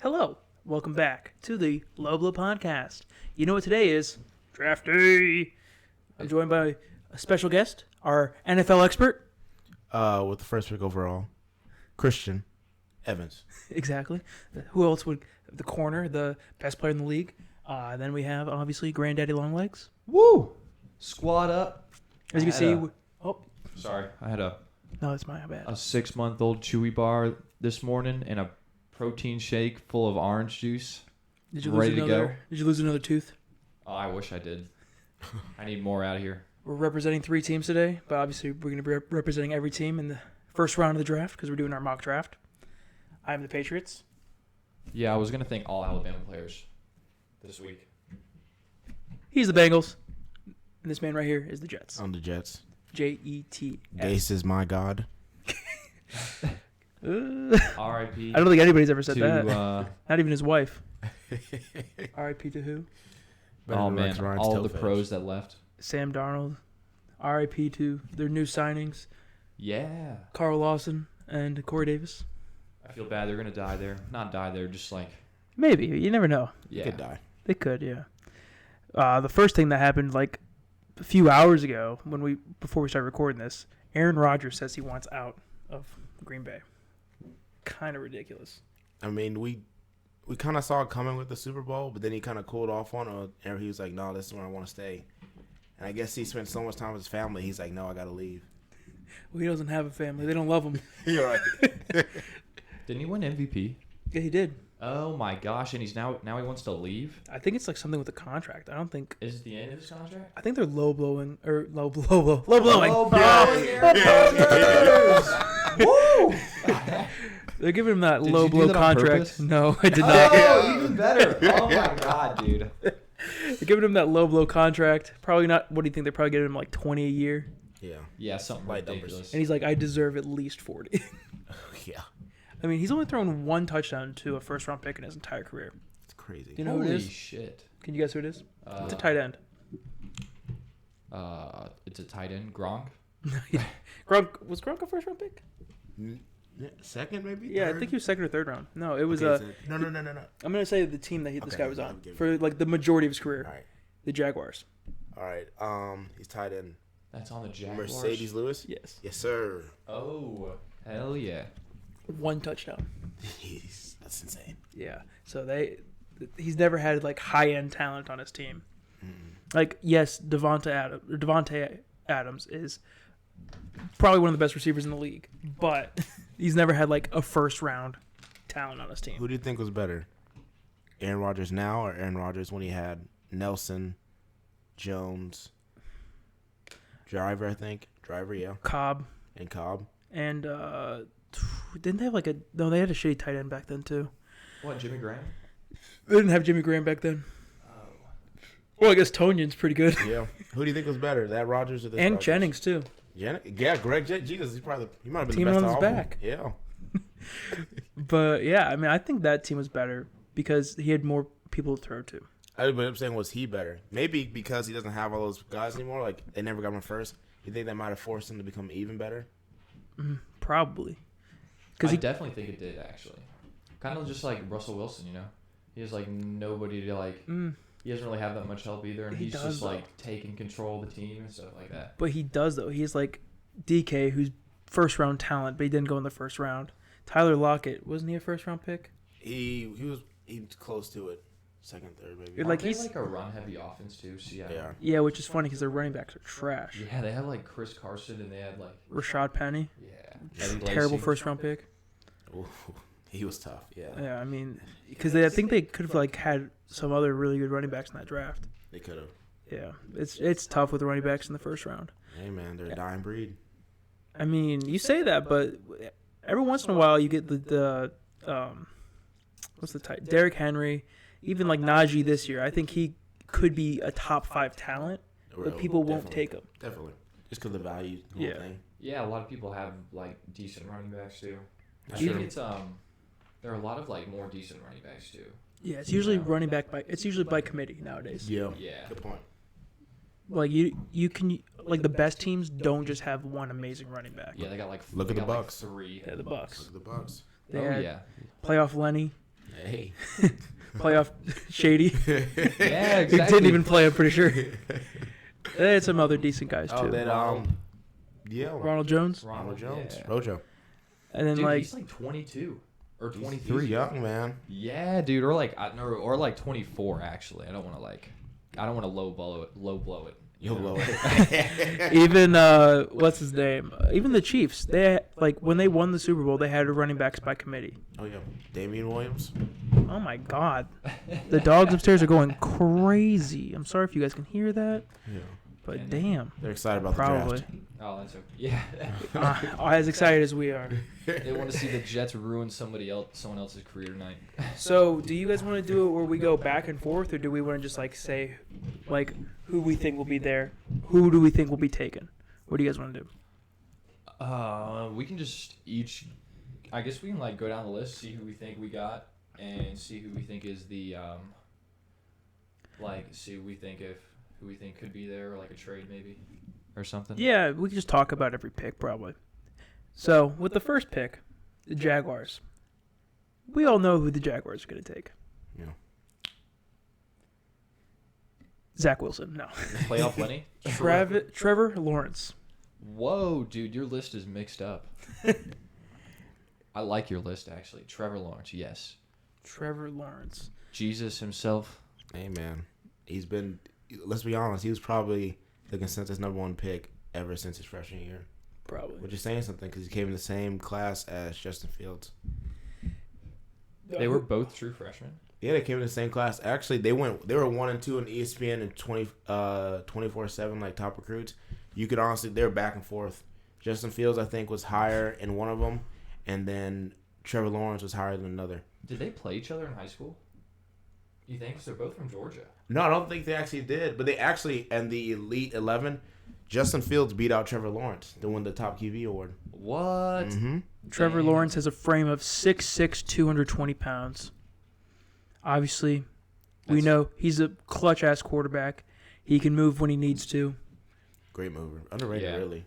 Hello, welcome back to the Low Blow Podcast. You know what today is? Draft day. I'm joined by a special guest, our NFL expert. With the first pick overall, Christian Evans. Exactly. Who else would? The corner, the best player in the league. Then we have, obviously, Granddaddy Longlegs. Woo! Squad up. As you can see... Sorry. I had a No, it's my bad. 6-month-old Chewy bar this morning and a protein shake full of orange juice. Did you lose another tooth? Oh, I wish I did. I need more out of here. We're representing 3 teams today, but obviously we're going to be representing every team in the first round of the draft because we're doing our mock draft. I'm the Patriots. Yeah, I was going to thank all Alabama players this week. He's the Bengals. And this man right here is the Jets. On the Jets. J-E-T-S. Gase is my god. R.I.P. I don't think anybody's ever said to, that. Not even his wife. R.I.P. to who? Oh, man. All the pros that left. Sam Darnold. R.I.P. to their new signings. Yeah. Carl Lawson and Corey Davis. I feel bad. They're going to die there. Not die there, just like... Maybe. You never know. Yeah. They could die. They could, yeah. The first thing that happened like a few hours ago before we started recording this, Aaron Rodgers says he wants out of Green Bay. Kind of ridiculous. I mean, we kind of saw it coming with the Super Bowl, but then he kind of cooled off on it, and he was like, no, this is where I want to stay. And I guess he spent so much time with his family, he's like, no, I got to leave. Well, he doesn't have a family. They don't love him. You're right. Didn't he win MVP? Yeah, he did. Oh, my gosh. And he's now he wants to leave? I think it's like something with the contract. I don't think... Is it the end of his contract? I think they're low blowing. Low blowing. Woo! They're giving him that Did low you do blow that on contract. purpose? No, I did not. Oh, even better. Oh, my God, dude. They're giving him that low blow contract. Probably not. What do you think? They're probably giving him like 20 a year. Yeah. Yeah, something Light ridiculous. numbers. And he's like, I deserve at least 40. Yeah. I mean, he's only thrown 1 touchdown to a first-round pick in his entire career. It's crazy. Do you know who it Holy is? shit. Can you guess who it is? It's a tight end. It's a tight end. Gronk? Gronk was Gronk a first-round pick? Second, maybe? Yeah, Third? I think he was second or third round. No, it was No. I'm gonna say the team that this Okay, guy was I'll on give for like the majority of his career. All right. The Jaguars. All right. He's tied in. That's on the Jaguars. Mercedes Lewis? Yes. Yes, sir. Oh, hell yeah. 1 touchdown. Jeez, that's insane. Yeah. So he's never had like high-end talent on his team. Like, yes, Devontae Adams is probably one of the best receivers in the league, but he's never had like a first-round talent on his team. Who do you think was better? Aaron Rodgers now or Aaron Rodgers when he had Nelson, Jones, Driver, I think. Driver, yeah. Cobb. And Cobb. And didn't they have like no, they had a shitty tight end back then too. What, Jimmy Graham? They didn't have Jimmy Graham back then. Well, I guess Tonyan's pretty good. Yeah. Who do you think was better, that Rodgers or this And Rodgers? Jennings too. Yeah, Greg Jesus. He might have been Team the best on his of all of them. back. Yeah. But yeah, I mean, I think that team was better because he had more people to throw to. I'm saying, was he better? Maybe because he doesn't have all those guys anymore. Like, they never got him first. You think that might have forced him to become even better? Probably. I definitely think it did, actually. Kind of just like Russell Wilson, you know? He has, like, nobody to, like... He doesn't really have that much help either, and he's just, like, taking control of the team and stuff like that. But he does, though. He's like DK, who's first-round talent, but he didn't go in the first round. Tyler Lockett, wasn't he a first-round pick? He was close to it. Second, third, maybe. Like he's like a run-heavy offense, too, so yeah. Yeah, which is funny because their running backs are trash. Yeah, they had, like, Chris Carson, and they had, like... Rashad Penny. Yeah. Terrible first-round pick. Ooh, he was tough, yeah. Yeah, I mean, because I think they could have like had some other really good running backs in that draft. They could have. Yeah, it's tough with the running backs in the first round. Hey man, they're a dying breed. I mean, you say that, but every once in a while you get the what's the type? Derrick Henry, even like Najee this year. I think he could be a top 5 talent, but people won't take him. Definitely, just because of the value. The whole thing. Yeah, a lot of people have like decent running backs too. I think it's there are a lot of like more decent running backs too. Yeah, it's usually running back it's usually by committee nowadays. Yeah. Yeah. Good point. Like you can like the best teams don't just have one amazing running back. Yeah, they got like look at the Bucks. Like 3. Yeah, the Bucks. Look at the Bucks. They had playoff Lenny. Hey. Playoff shady. Yeah, He exactly. didn't even play, I'm pretty sure. They had some other decent guys, too. Oh, then, yeah. Ronald Jones. Ronald Jones. Yeah. Rojo. And then, Dude, like, he's like 22 or 23. He's young, man. Yeah, dude, or like or like 24 actually. I don't want to low blow it. You'll blow it. even, what's his name? Even the Chiefs, they, like, when they won the Super Bowl, they had running backs by committee. Oh, yeah. Damian Williams. Oh, my God. The dogs upstairs are going crazy. I'm sorry if you guys can hear that, Yeah. but damn. They're excited about Probably. the draft. Oh, that's okay. Yeah. As excited as we are. They want to see the Jets ruin someone else's career tonight. So, do you guys want to do it where we go back and forth, or do we want to just, like, say, like, who we think will be there? Who do we think will be taken? What do you guys want to do? We can just each. I guess we can like go down the list, see who we think we got, and see who we think is the see who we think could be there, or like a trade maybe, or something. Yeah, we can just talk about every pick, probably. So, with the first pick, the Jaguars. We all know who the Jaguars are going to take. Yeah. Zach Wilson, no. Playoff Lenny. Trevor Lawrence. Whoa, dude, your list is mixed up. I like your list actually. Trevor Lawrence, yes. Trevor Lawrence. Jesus himself. Hey, man. He's been, let's be honest, he was probably the consensus #1 pick ever since his freshman year. Probably. Which is saying something because he came in the same class as Justin Fields. They were both true freshmen. Yeah, they came in the same class. Actually, they were 1 and 2 in ESPN and 24/7 like top recruits. You could honestly, they were back and forth. Justin Fields, I think, was higher in one of them, and then Trevor Lawrence was higher than another. Did they play each other in high school? You think? 'Cause they're both from Georgia. No, I don't think they actually did, but they actually, in the Elite 11, Justin Fields beat out Trevor Lawrence to win the top QB award. What? Mm-hmm. Trevor Dang. Lawrence has a frame of 6'6", 220 pounds. Obviously, we That's- know he's a clutch-ass quarterback. He can move when he needs to. Great mover. Underrated, Yeah. really.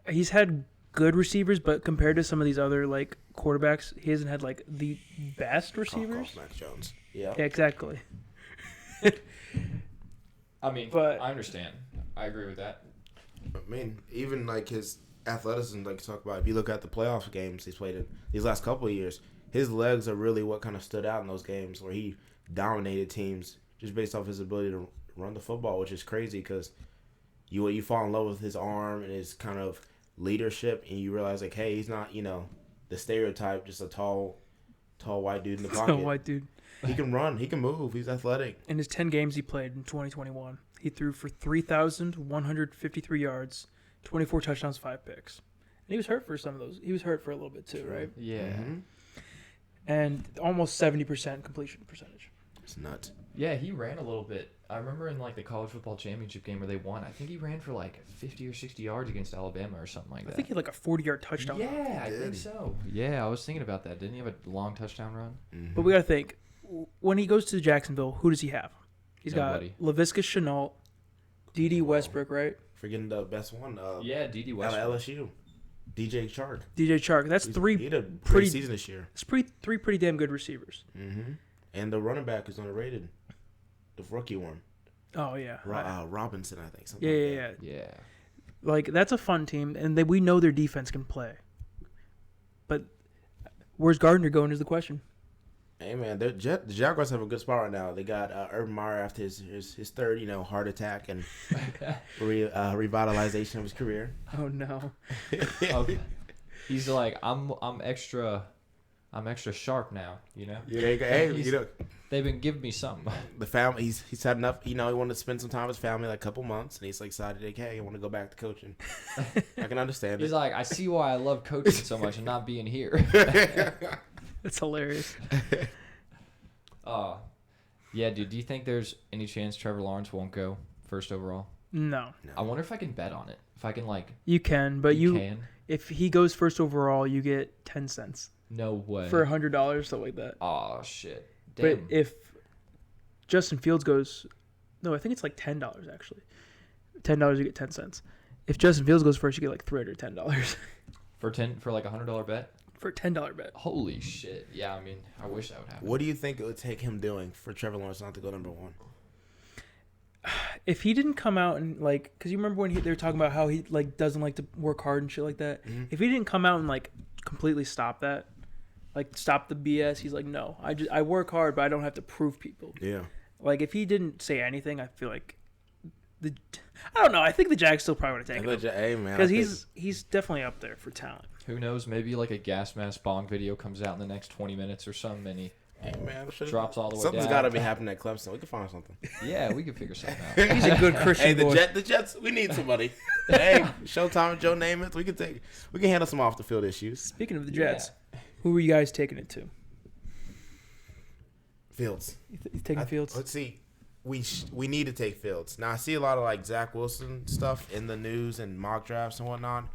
He's had good receivers, but compared to some of these other like quarterbacks, he hasn't had like the best receivers. Call Mac Jones. Yeah. Yeah, exactly. I mean, But- I understand. I agree with that. I mean, even like his athleticism, like you talk about, if you look at the playoff games he's played in these last couple of years, his legs are really what kind of stood out in those games where he dominated teams just based off his ability to run the football, which is crazy because you fall in love with his arm and his kind of leadership, and you realize like, hey, he's not the stereotype, just a tall white dude in the pocket. White dude. He can run, he can move, he's athletic. In his 10 games he played in 2021, he threw for 3,153 yards, 24 touchdowns, 5 picks. And he was hurt for some of those. He was hurt for a little bit too, right? Yeah. Mm-hmm. And almost 70% completion percentage. It's nuts. Yeah, he ran a little bit. I remember in like the college football championship game where they won. I think he ran for like 50 or 60 yards against Alabama or something like that. I think he had like a 40-yard touchdown. Yeah, I Did. think so. Yeah, I was thinking about that. Didn't he have a long touchdown run? Mm-hmm. But we got to think, when he goes to Jacksonville, who does he have? He's Nobody. got Laviska Shenault, D.D. Westbrook, right? Forgetting the best one. Yeah, D.D. Out Westbrook. of LSU. DJ Chark. DJ Chark. That's He three had a pretty- pretty season this year. three pretty damn good receivers. Mm-hmm. And the running back is underrated. The rookie one. Oh, yeah. Robinson, I think. Something Yeah, like yeah, that. yeah. Yeah. Like, that's a fun team, and we know their defense can play. But where's Gardner going is the question. Hey, man, the Jaguars have a good spot right now. They got Urban Meyer after his third, heart attack and revitalization of his career. Oh, no. Okay. He's like, I'm extra sharp now, Yeah, hey, He's- They've been giving me something. the family. He's had enough. He wanted to spend some time with his family, like a couple months, and he's like excited. Like, hey, I want to go back to coaching. I can understand He's it. like, I see why I love coaching so much and not being here. That's hilarious. Yeah, dude, do you think there's any chance Trevor Lawrence won't go first overall? No. I wonder if I can bet on it. If I can, like, You can, but can? if he goes first overall, you get 10 cents No way. for $100, something like that. Oh, shit. But Damn. if Justin Fields goes, no, I think it's like $10 actually. $10 you get 10 cents. If Justin Fields goes first, you get like $310 For like $100 bet? for a $10 bet. Holy shit. Yeah, I mean, I wish that would happen. What do you think it would take him doing for Trevor Lawrence not to go number 1? If he didn't come out and like, because you remember when they were talking about how he like doesn't like to work hard and shit like that. Mm-hmm. If he didn't come out and like completely stop that, like stop the BS, he's like, no, I work hard, but I don't have to prove people. Yeah. Like if he didn't say anything, I feel like I don't know. I think the Jags still probably would have taken him Hey, man. because he's definitely up there for talent. Who knows? Maybe like a gas mask bong video comes out in the next 20 minutes or something, and he drops all the way Something's down. got to be happening at Clemson. We can find something. Yeah, we can figure something out. He's a good Christian Hey, boy. the Jets, we need somebody. Hey, Showtime, Joe Namath, we can handle some off the field issues. Speaking of the Jets, who are you guys taking it to? Fields. You taking Fields? Let's see. We need to take Fields. Now I see a lot of like Zach Wilson stuff in the news and mock drafts and whatnot,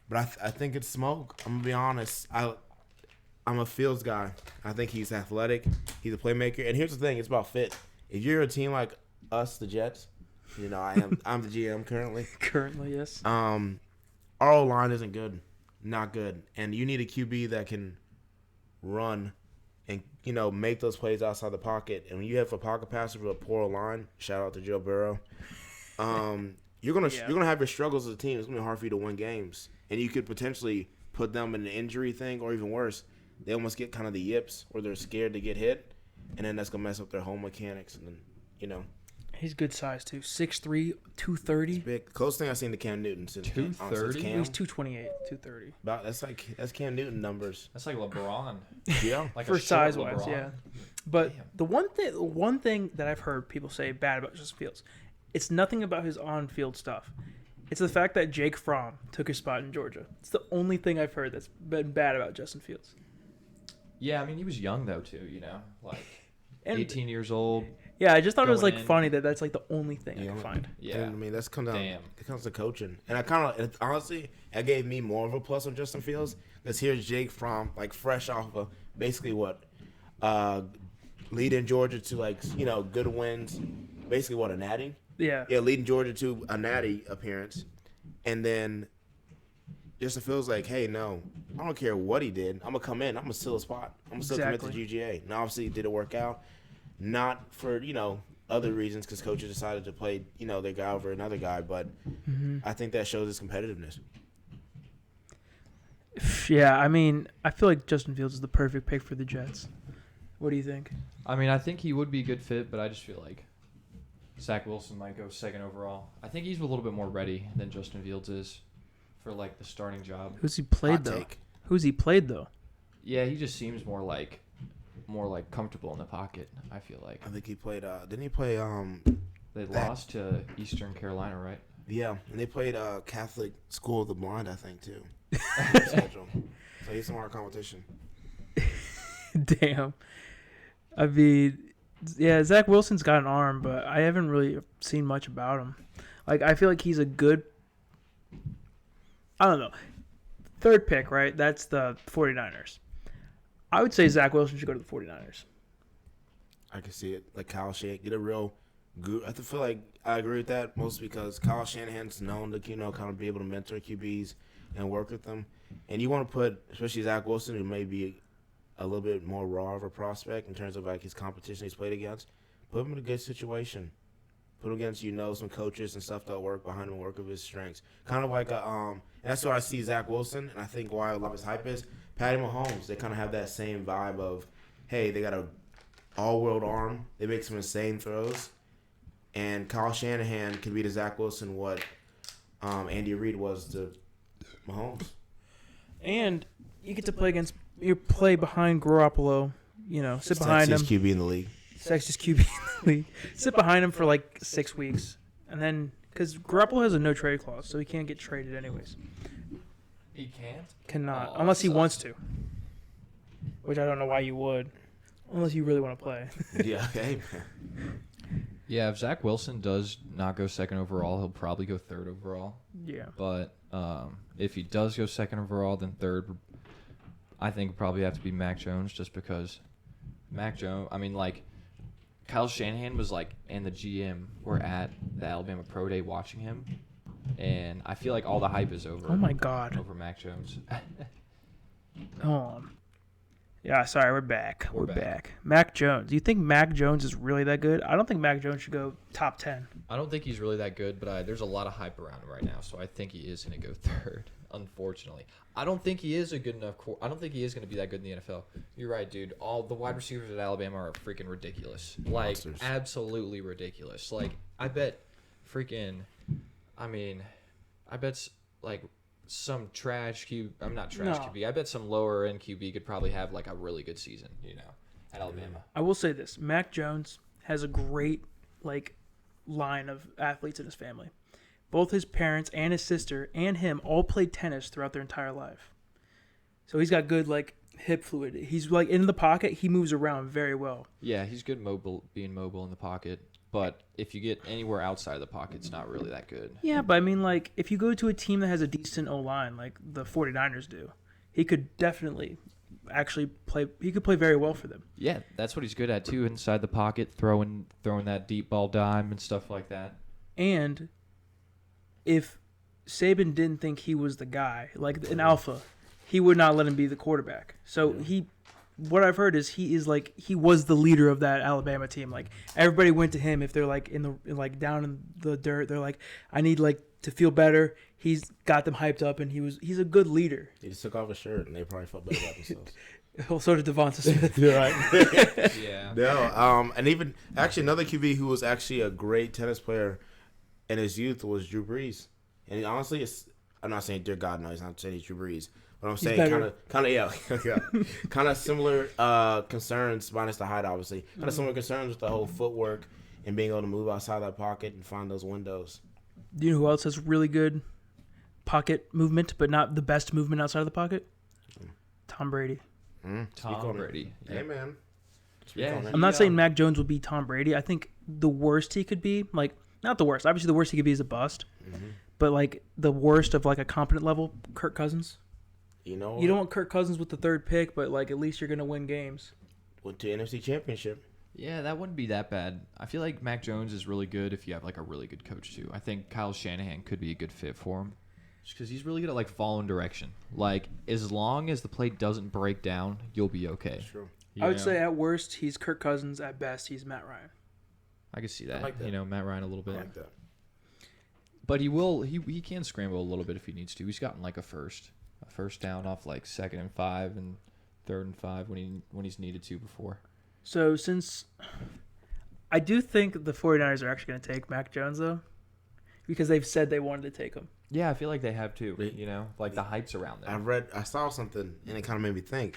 but I think it's smoke. I'm gonna be honest. I'm a Fields guy. I think he's athletic. He's a playmaker. And here's the thing: it's about fit. If you're a team like us, the Jets, you know I'm the GM currently. Currently, yes. Our O-line isn't good, not good, and you need a QB that can run and make those plays outside the pocket. And when you have a pocket passer with a poor line, shout out to Joe Burrow, you're gonna have your struggles as a team. It's gonna be hard for you to win games, and you could potentially put them in an injury thing, or even worse, they almost get kind of the yips, or they're scared to get hit, and then that's gonna mess up their whole mechanics, and then He's good size too. 6'3", 230. big. Close thing I've seen to Cam Newton since 230? He's 228, 230. That's Cam Newton numbers. That's like LeBron. Yeah. Like For a short size wise, LeBron. yeah. But Damn. the one thing that I've heard people say bad about Justin Fields, it's nothing about his on-field stuff. It's the fact that Jake Fromm took his spot in Georgia. It's the only thing I've heard that's been bad about Justin Fields. Yeah, I mean, he was young, though, too, like And 18 years old. yeah, I just thought it was going like in. funny that that's like the only thing I Yeah. can find. Yeah. And, I mean, that's come down. Damn. It comes to coaching, and honestly, that gave me more of a plus on Justin Fields because here's Jake Fromm, like fresh off of basically leading Georgia to good wins, basically a natty. Yeah. Yeah, leading Georgia to a natty appearance, and then Justin Fields like, hey, no, I don't care what he did. I'm gonna come in. I'm gonna steal a spot. I'm gonna still commit to GGA. Now, obviously, did it work out? Not for other reasons because coaches decided to play their guy over another guy, but I think that shows his competitiveness. Yeah, I mean, I feel like Justin Fields is the perfect pick for the Jets. What do you think? I mean, I think he would be a good fit, but I just feel like Zach Wilson might go second overall. I think he's a little bit more ready than Justin Fields is for, the starting job. Who's he played Hot though? take. Who's he played though? Yeah, he just seems more comfortable in the pocket, I feel like. I think he played. Didn't he play? They lost to Eastern Carolina, right? Yeah, and they played Catholic School of the Blind, I think too. So he's some hard competition. Damn. I mean, yeah, Zach Wilson's got an arm, but I haven't really seen much about him. I feel like he's a good, I don't know, third pick, right? That's the 49ers. I would say Zach Wilson should go to the 49ers. I can see it. Like Kyle Shanahan, get a real good. I feel like I agree with that mostly because Kyle Shanahan's known to kind of be able to mentor QBs and work with them. And you want to put, especially Zach Wilson, who may be a little bit more raw of a prospect in terms of his competition he's played against, put him in a good situation. Put him against some coaches and stuff that work behind him and work of his strengths. Kind of like and that's where I see Zach Wilson, and I think why a lot of his hype is Patty Mahomes. They kind of have that same vibe of, hey, they got a all-world arm. They make some insane throws. And Kyle Shanahan could be to Zach Wilson what Andy Reid was to Mahomes. And you get to play behind Garoppolo, sit behind him. Sexiest QB in the league. Sexiest QB in the league. Sit behind him for 6 weeks. And then, because Garoppolo has a no-trade clause, so he can't get traded anyways. He can't? Cannot, Oh, unless he sucks. wants to. Which I don't know why you would. Unless you really want to play. Yeah, hey, man. Yeah, if Zach Wilson does not go second overall, he'll probably go third overall. Yeah. But if he does go second overall, then third, I think would probably have to be Mac Jones just because Mac Jones, Kyle Shanahan was and the GM were at the Alabama Pro Day watching him. And I feel like all the hype is over. Oh, my God. Over Mac Jones. Hold on. Yeah, sorry, we're back. We're back. Mac Jones. Do you think Mac Jones is really that good? I don't think Mac Jones should go top 10. I don't think he's really that good, but there's a lot of hype around him right now, so I think he is going to go third. Unfortunately, I don't think he is a good enough. I don't think he is going to be that good in the NFL. You're right, dude. All the wide receivers at Alabama are freaking ridiculous. Like Monsters. absolutely ridiculous. Like I bet freaking. I mean, I bet like some trash QB. I'm not trash No. QB. I bet some lower end QB could probably have like a really good season. At Alabama. I will say this: Mac Jones has a great line of athletes in his family. Both his parents and his sister and him all played tennis throughout their entire life. So he's got good hip fluidity. He's in the pocket. He moves around very well. Yeah, he's good being mobile in the pocket. But if you get anywhere outside of the pocket, it's not really that good. Yeah, but I mean, if you go to a team that has a decent O-line like the 49ers do, he could definitely actually play. He could play very well for them. Yeah, that's what he's good at too. Inside the pocket, throwing that deep ball dime and stuff like that. And if Saban didn't think he was the guy, like an alpha, he would not let him be the quarterback. So what I've heard is he was the leader of that Alabama team. Like everybody went to him if they're down in the dirt. They're like, I need to feel better. He's got them hyped up, and he's a good leader. He just took off his shirt, and they probably felt better about themselves. Well, so did Devonta Smith. You're right. Yeah. No, and even actually another QB who was actually a great tennis player in his youth was Drew Brees. And honestly, I'm not saying dear God, no, he's not saying he's Drew Brees. But I'm saying kind of similar concerns, minus the height, obviously. Kind of similar concerns with the whole footwork and being able to move outside that pocket and find those windows. Do you know who else has really good pocket movement, but not the best movement outside of the pocket? Tom Brady. Tom Brady. Hey, man. Yeah, I'm not saying Mac Jones will be Tom Brady. I think the worst he could be, not the worst. Obviously, the worst he could be is a bust. Mm-hmm. But, the worst of, a competent level, Kirk Cousins. You know, You don't want Kirk Cousins with the third pick, but, at least you're going to win games. went to NFC Championship. Yeah, that wouldn't be that bad. I feel like Mac Jones is really good if you have, a really good coach, too. I think Kyle Shanahan could be a good fit for him. Just because he's really good at, following direction. As long as the play doesn't break down, you'll be okay. That's true. I would say at worst, he's Kirk Cousins. At best, he's Matt Ryan. I can see that. I like that. Matt Ryan a little bit. I like that. But he can scramble a little bit if he needs to. He's gotten a first down off 2nd and 5 and 3rd and 5 when he's needed to before. So since I do think the 49ers are actually going to take Mac Jones though, because they've said they wanted to take him. Yeah, I feel like they have too. The hype's around them. I saw something and it kind of made me think.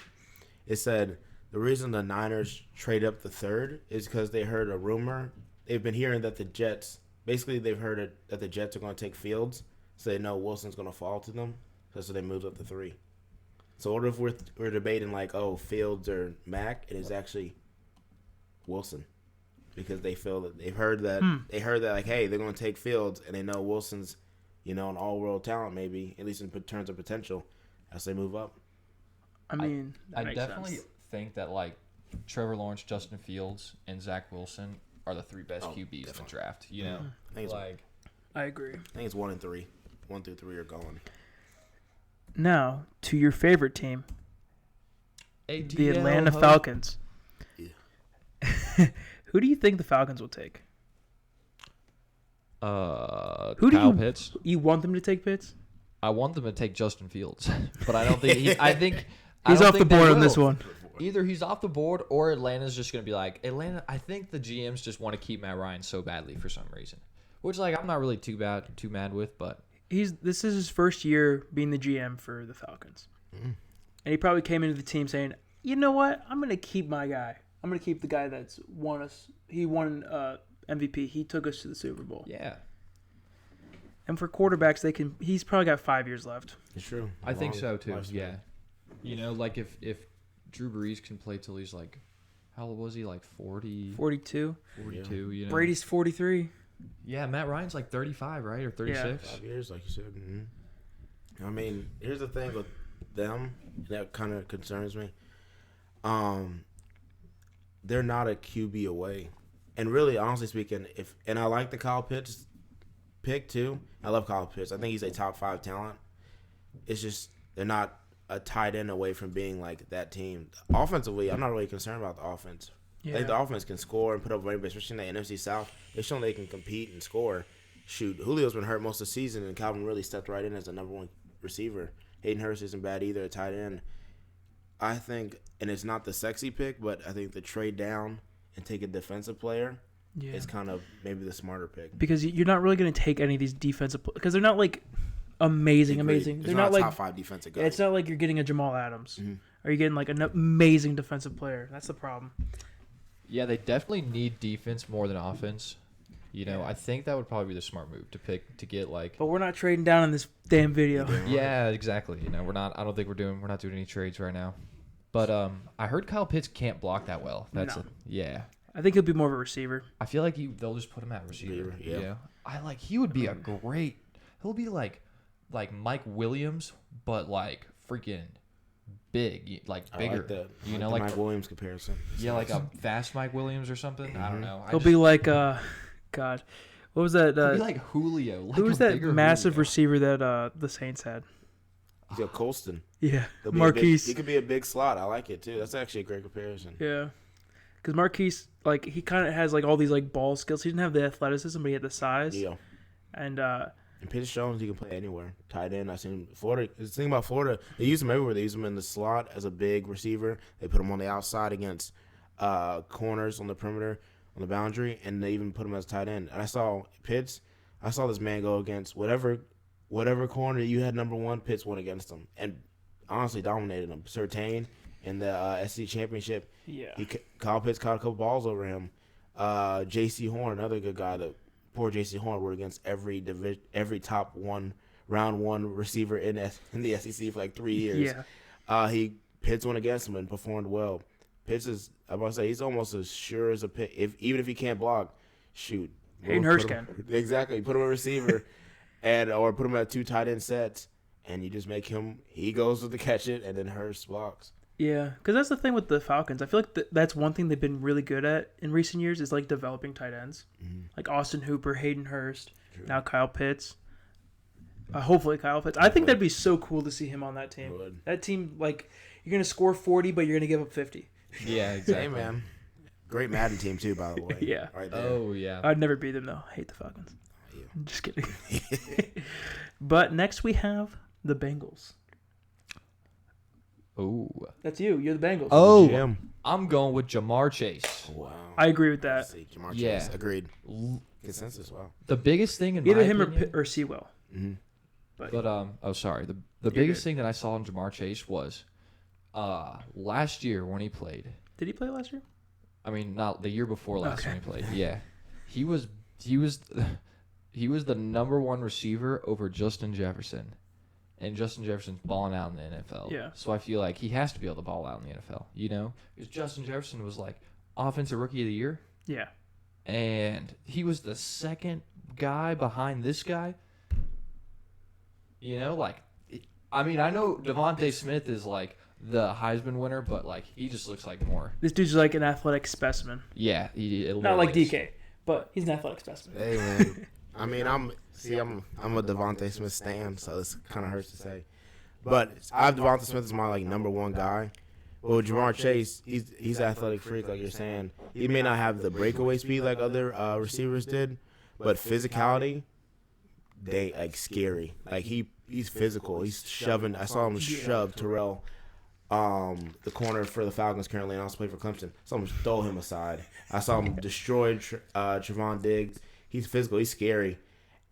It said the reason the Niners trade up the 3rd is because they heard a rumor. They've been hearing that they've heard that the Jets are going to take Fields, so they know Wilson's going to fall to them. So they moved up to 3. So what if we're debating Fields or Mac? It is actually Wilson, because they feel that they've heard that hey, they're going to take Fields, and they know Wilson's an all-world talent, maybe at least in terms of potential as they move up. I mean, I definitely think that Trevor Lawrence, Justin Fields, and Zach Wilson are the 3 best QBs in the draft. I agree. I think it's 1 and 3. 1 through 3 are gone. Now to your favorite team, ATL the Atlanta Falcons. Yeah. Who do you think the Falcons will take? Kyle Pitts. You want them to take Pitts? I want them to take Justin Fields, but I don't think he's off the board on this one. Either he's off the board or Atlanta's just going to be Atlanta. I think the GMs just want to keep Matt Ryan so badly for some reason, which I'm not really too mad with, but this is his first year being the GM for the Falcons, and he probably came into the team saying, "You know what? I'm going to keep my guy. I'm going to keep the guy that's won us. He won MVP. He took us to the Super Bowl." Yeah. And for quarterbacks, he's probably got 5 years left. It's true. I think so too. Yeah. If Drew Brees can play till he's how old was he? 40? 42. 42, Yeah. Brady's 43. Yeah, Matt Ryan's 35, right? Or 36? Yeah. 5 years, like you said. Mm-hmm. I mean, here's the thing with them that kind of concerns me. They're not a QB away. And really, honestly speaking, and I like the Kyle Pitts pick too. I love Kyle Pitts. I think he's a top 5 talent. It's just they're not a tight end away from being like that team. Offensively, I'm not really concerned about the offense. Yeah. I think the offense can score and put up rainbow, especially in the NFC South. They've shown they can compete and score. Shoot, Julio's been hurt most of the season, and Calvin really stepped right in as the number one receiver. Hayden Hurst isn't bad either, a tight end. I think, and it's not the sexy pick, but I think the trade down and take a defensive player is kind of maybe the smarter pick. Because you're not really going to take any of these defensive – because they're not, like, amazing. They're not like top 5 defensive guys. It's not like you're getting a Jamal Adams. Mm-hmm. Or you're getting, like, an amazing defensive player. That's the problem. Yeah, they definitely need defense more than offense. You know, I think that would probably be the smart move to get like. But we're not trading down in this damn video. Yeah, exactly. You know, we're not. I don't think we're not doing any trades right now. But I heard Kyle Pitts can't block that well. Yeah. I think he'll be more of a receiver. I feel like they'll just put him at receiver. Yeah. He would be a great. He'll be like Mike Williams, but like freaking big, like bigger. I like that. You know, like Mike Williams comparison. Yeah, like a fast Mike Williams or something. Mm-hmm. I don't know. He'll be like God, what was that? He'll be like Julio. Like who was that massive Julio. receiver that the Saints had? He's got Colston. Yeah, Marquise. He could be a big slot. I like it too. That's actually a great comparison. Yeah, because Marquise, like, he kind of has like all these like ball skills. He didn't have the athleticism, but he had the size. Yeah. And Pitts Jones, he can play anywhere. Tight end. I seen Florida. The thing about Florida, they use him everywhere. They use him in the slot as a big receiver. They put him on the outside against corners on the perimeter, on the boundary, and they even put him as tight end. And I saw Pitts. I saw this man go against whatever corner you had number one. Pitts went against him and honestly dominated him. Surtain in the SC championship. Yeah. Kyle Pitts caught a couple balls over him. J.C. Horn, another good guy. Poor J.C. Horn were against every top round one receiver in the SEC for like 3 years. Yeah. Pitts went against him and performed well. Pitts is, I must say, he's almost as sure as a pick. Even if he can't block, shoot. Hayden Hurst can. Exactly. Put him a receiver or put him at 2 tight end sets, and you just make him, he goes with the catch it, and then Hurst blocks. Yeah, because that's the thing with the Falcons. I feel like that's one thing they've been really good at in recent years is like developing tight ends. Mm-hmm. Like Austin Hooper, Hayden Hurst, now Kyle Pitts. Hopefully Kyle Pitts. I think that'd be so cool to see him on that team. That team, like, you're going to score 40, but you're going to give up 50. Yeah, exactly. Hey, man. Great Madden team, too, by the way. Yeah. Right there. Oh, yeah. I'd never beat them, though. I hate the Falcons. Yeah. I'm just kidding. But next we have the Bengals. Oh. That's you. You're the Bengals. Oh. I'm going with Jamar Chase. Wow. I agree with that. Jamar Chase. Agreed. Consensus. Wow. The biggest thing in either my him opinion, or Sewell. Mm-hmm. But sorry. The biggest thing that I saw in Jamar Chase was last year when he played. Did he play last year? I mean, not the year before last when he played. Yeah. He was the number one receiver over Justin Jefferson. And Justin Jefferson's balling out in the NFL. Yeah. So I feel like he has to be able to ball out in the NFL, you know? Because Justin Jefferson was like offensive rookie of the year. Yeah. And he was the second guy behind this guy. You know, like, I mean, I know Devontae Smith is like the Heisman winner, but like he just looks like more. This dude's like an athletic specimen. Yeah. Not like DK, but he's an athletic specimen. Hey, man. I mean, I'm a Devontae Smith stan, so this kind of hurts to say, but I have Devontae Smith as my like number one guy. Well, Jamar Chase, he's an athletic freak, like you're saying. He may not have the breakaway speed like other receivers did, but physicality, they like scary. Like he's physical. He's shoving. I saw him shove Terrell, the corner for the Falcons currently, and also play for Clemson. I saw him throw him aside. I saw him destroy Trevon Diggs. He's physical. He's scary,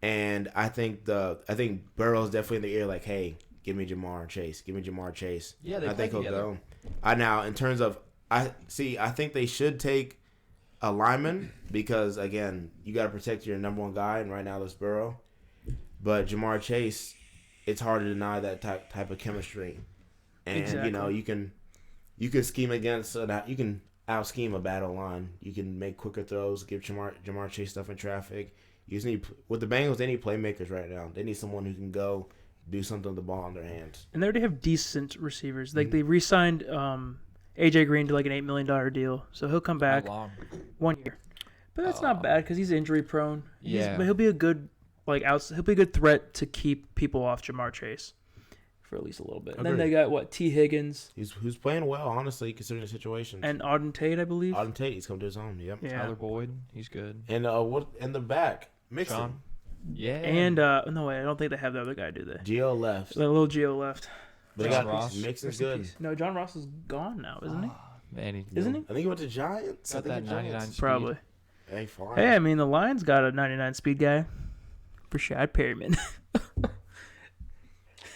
and I think Burrow's definitely in the ear. Like, hey, give me Jamar Chase. Give me Jamar Chase. Yeah, they I think he'll together. go. Now in terms of I think they should take a lineman because again, you got to protect your number one guy, and right now it's Burrow. But Jamar Chase, it's hard to deny that type of chemistry, and you know you can scheme against you can out scheme a battle line. You can make quicker throws, give Jamar Chase stuff in traffic. You just need with the Bengals, they need playmakers right now. They need someone who can go do something with the ball in their hands. And they already have decent receivers. Like they re-signed AJ Green to like an $8 million deal, so he'll come back 1 year. But that's not bad because he's injury prone. But he'll be a good he'll be a good threat to keep people off Jamar Chase for at least a little bit. And Agreed. then they got, T. Higgins. Who's playing well, honestly, considering the situation. And Auden Tate, I believe. Auden Tate, he's come to his own, yep. Yeah. Tyler Boyd, he's good. And what in the back? Mixon. Sean? Yeah. And, no, wait, I don't think they have the other guy, do they? Gio left. The little Gio left. But they John got Ross. Mixon's good. No, John Ross is gone now, isn't he? Man, Isn't he? I think he went to Giants. Got I think that he 99 Giants. speed. Probably. Hey, fine. Hey, I mean, the Lions got a 99 speed guy. Rashad Perryman.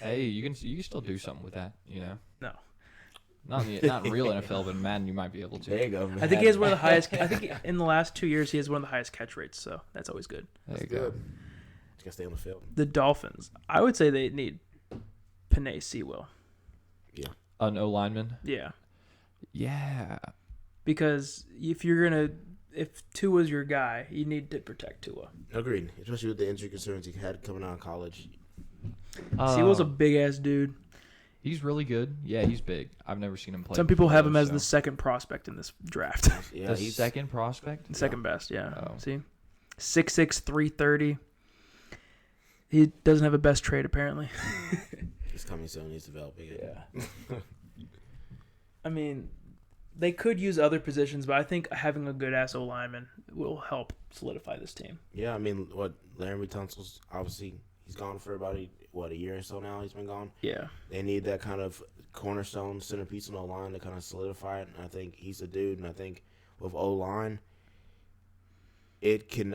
Hey, you can still do something with that, you know? No. Not in real NFL, but Madden you might be able to. There you go, man. I think he has one of the highest. I think in the last 2 years he has one of the highest catch rates, so that's always good. There you That's go. good. Just gotta stay on the field. The Dolphins. I would say they need Penei Sewell. An O lineman. Yeah, Yeah. because if Tua's your guy, you need to protect Tua. Agreed. Especially with the injury concerns he had coming out of college. Sewell's a big ass dude. He's really good. Yeah, he's big. I've never seen him play. Some people before, have him though, as so. the second prospect in this draft. Yeah, The he's second prospect. Second best, yeah. Oh. See, 6'6", 330. He doesn't have a best trade apparently. he's coming soon. He's developing it. Yeah. I mean, they could use other positions, but I think having a good ass O lineman will help solidify this team. Yeah, I mean, Laramie Tunsil's obviously he's gone for about a year or so now. He's been gone. Yeah. They need that kind of cornerstone centerpiece on O-line to kind of solidify it. And I think he's a dude. And I think with O-line, it can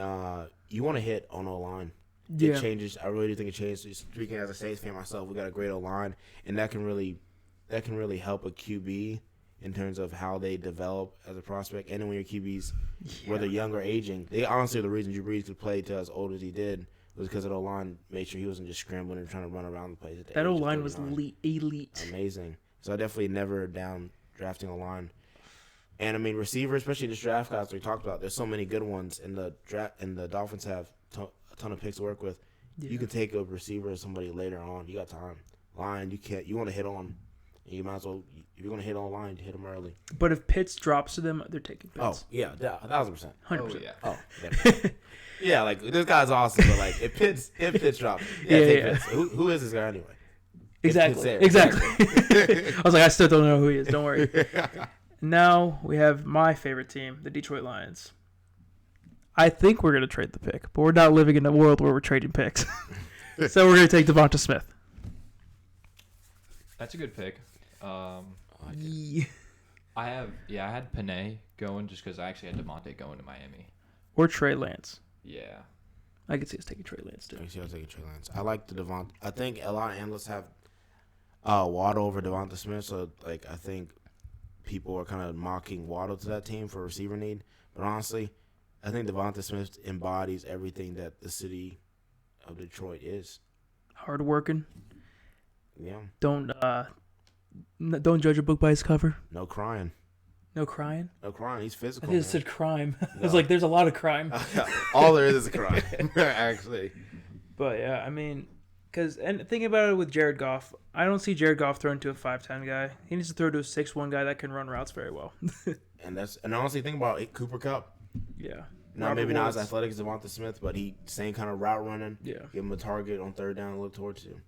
you want to hit on O-line. Yeah. It changes. I really do think it changes. Speaking as a Saints fan myself, we got a great O-line, and that can really help a QB in terms of how they develop as a prospect. And then when your QBs, whether young or aging, they honestly the reason Drew Brees could play to as old as he did was because of the O-line made sure he wasn't just scrambling and trying to run around the place. That O-line was elite. Amazing. So I definitely never down drafting O-line. And I mean receivers, especially this draft class we talked about. There's so many good ones in the draft, and the Dolphins have a ton of picks to work with. Yeah. You can take a receiver or somebody later on. You got time. Line, you can't. You want to hit on. You might as well. If you're gonna hit on line, hit them early. But if Pitts drops to them, they're taking Pitts. Oh yeah, 1,000%. 100%. yeah. Oh yeah. Yeah, like this guy's awesome, but like if Pitts drops, take Pitts. Who is this guy anyway? Exactly. It's Exactly. I was like, I still don't know who he is. Don't worry. Now we have my favorite team, the Detroit Lions. I think we're gonna trade the pick, but we're not living in a world where we're trading picks. So we're gonna take Devonta Smith. That's a good pick. Yeah. I had Penei going just because I actually had DeMonte going to Miami. Or Trey Lance. Yeah. I could see us taking Trey Lance too. I see. I'll take a Trey Lance. I like the Devonta. I think a lot of analysts have Waddle over Devonta Smith. So like I think people are kind of mocking Waddle to that team for receiver need. But honestly, I think Devonta Smith embodies everything that the city of Detroit is. Hard working. Yeah. Don't judge a book by its cover. No crying. No crying. No crying. He's I physical. think it said crime. I was like, there's a lot of crime. All there is a crime, actually. But yeah, I mean, and thinking about it with Jared Goff, I don't see Jared Goff throwing to a 5'10" guy. He needs to throw to a 6'1" guy that can run routes very well. And honestly, think about it, Cooper Kupp. Yeah. Now maybe not as athletic as Devonta Smith, but he same kind of route running. Yeah. Give him a target on third down and look towards him.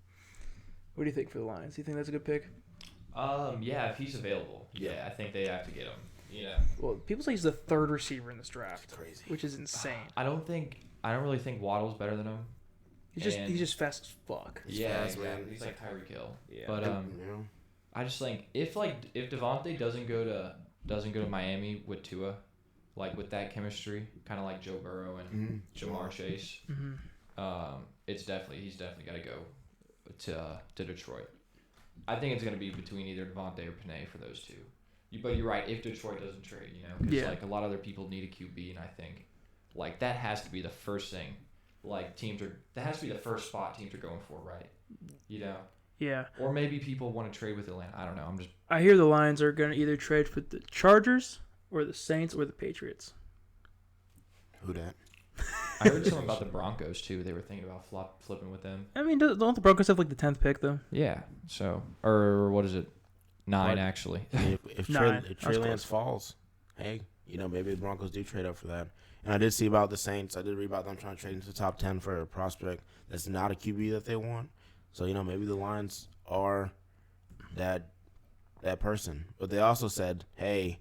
What do you think for the Lions? Do you think that's a good pick? Yeah, if he's available. Yeah, I think they have to get him. You know. Well, people say he's the third receiver in this draft. That's crazy. Which is insane. I don't really think Waddle's better than him. He's just fast as fuck. Yeah, fast, man. exactly. He's like Tyreek Hill. Yeah. But I just think if Devontae doesn't go to Miami with Tua, like with that chemistry, kind of like Joe Burrow and Jamar Chase, he's definitely got to go to Detroit. I think it's going to be between either Devontae or Penei for those two. But you're right. If Detroit doesn't trade, because like a lot of other people need a QB, and I think like that has to be the first thing. Like that has to be the first spot teams are going for, right? Yeah. Or maybe people want to trade with Atlanta. I don't know. I hear the Lions are going to either trade for the Chargers or the Saints or the Patriots. Who that? I heard something about the Broncos too. They were thinking about flipping with them. I mean, don't the Broncos have like the 10th pick though? Yeah. So, or what is it? 9 What? actually. If Trey Lance falls, hey, maybe the Broncos do trade up for that. And I did see about the Saints. I did read about them trying to trade into the top 10 for a prospect that's not a QB that they want. So, maybe the Lions are that person. But they also said, hey,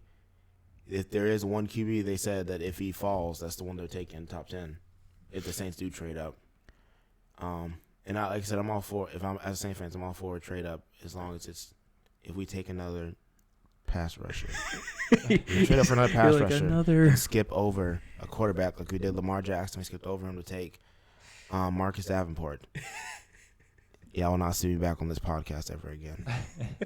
if there is one QB, they said that if he falls, that's the one they're taking top 10 if the Saints do trade up. And like I said, I'm all for, if I'm as a Saints fan, I'm all for a trade up as long as if we take another pass rusher. Trade up for another pass rusher and skip over a quarterback like we did Lamar Jackson. We skipped over him to take Marcus Davenport. Yeah, I will not see you back on this podcast ever again.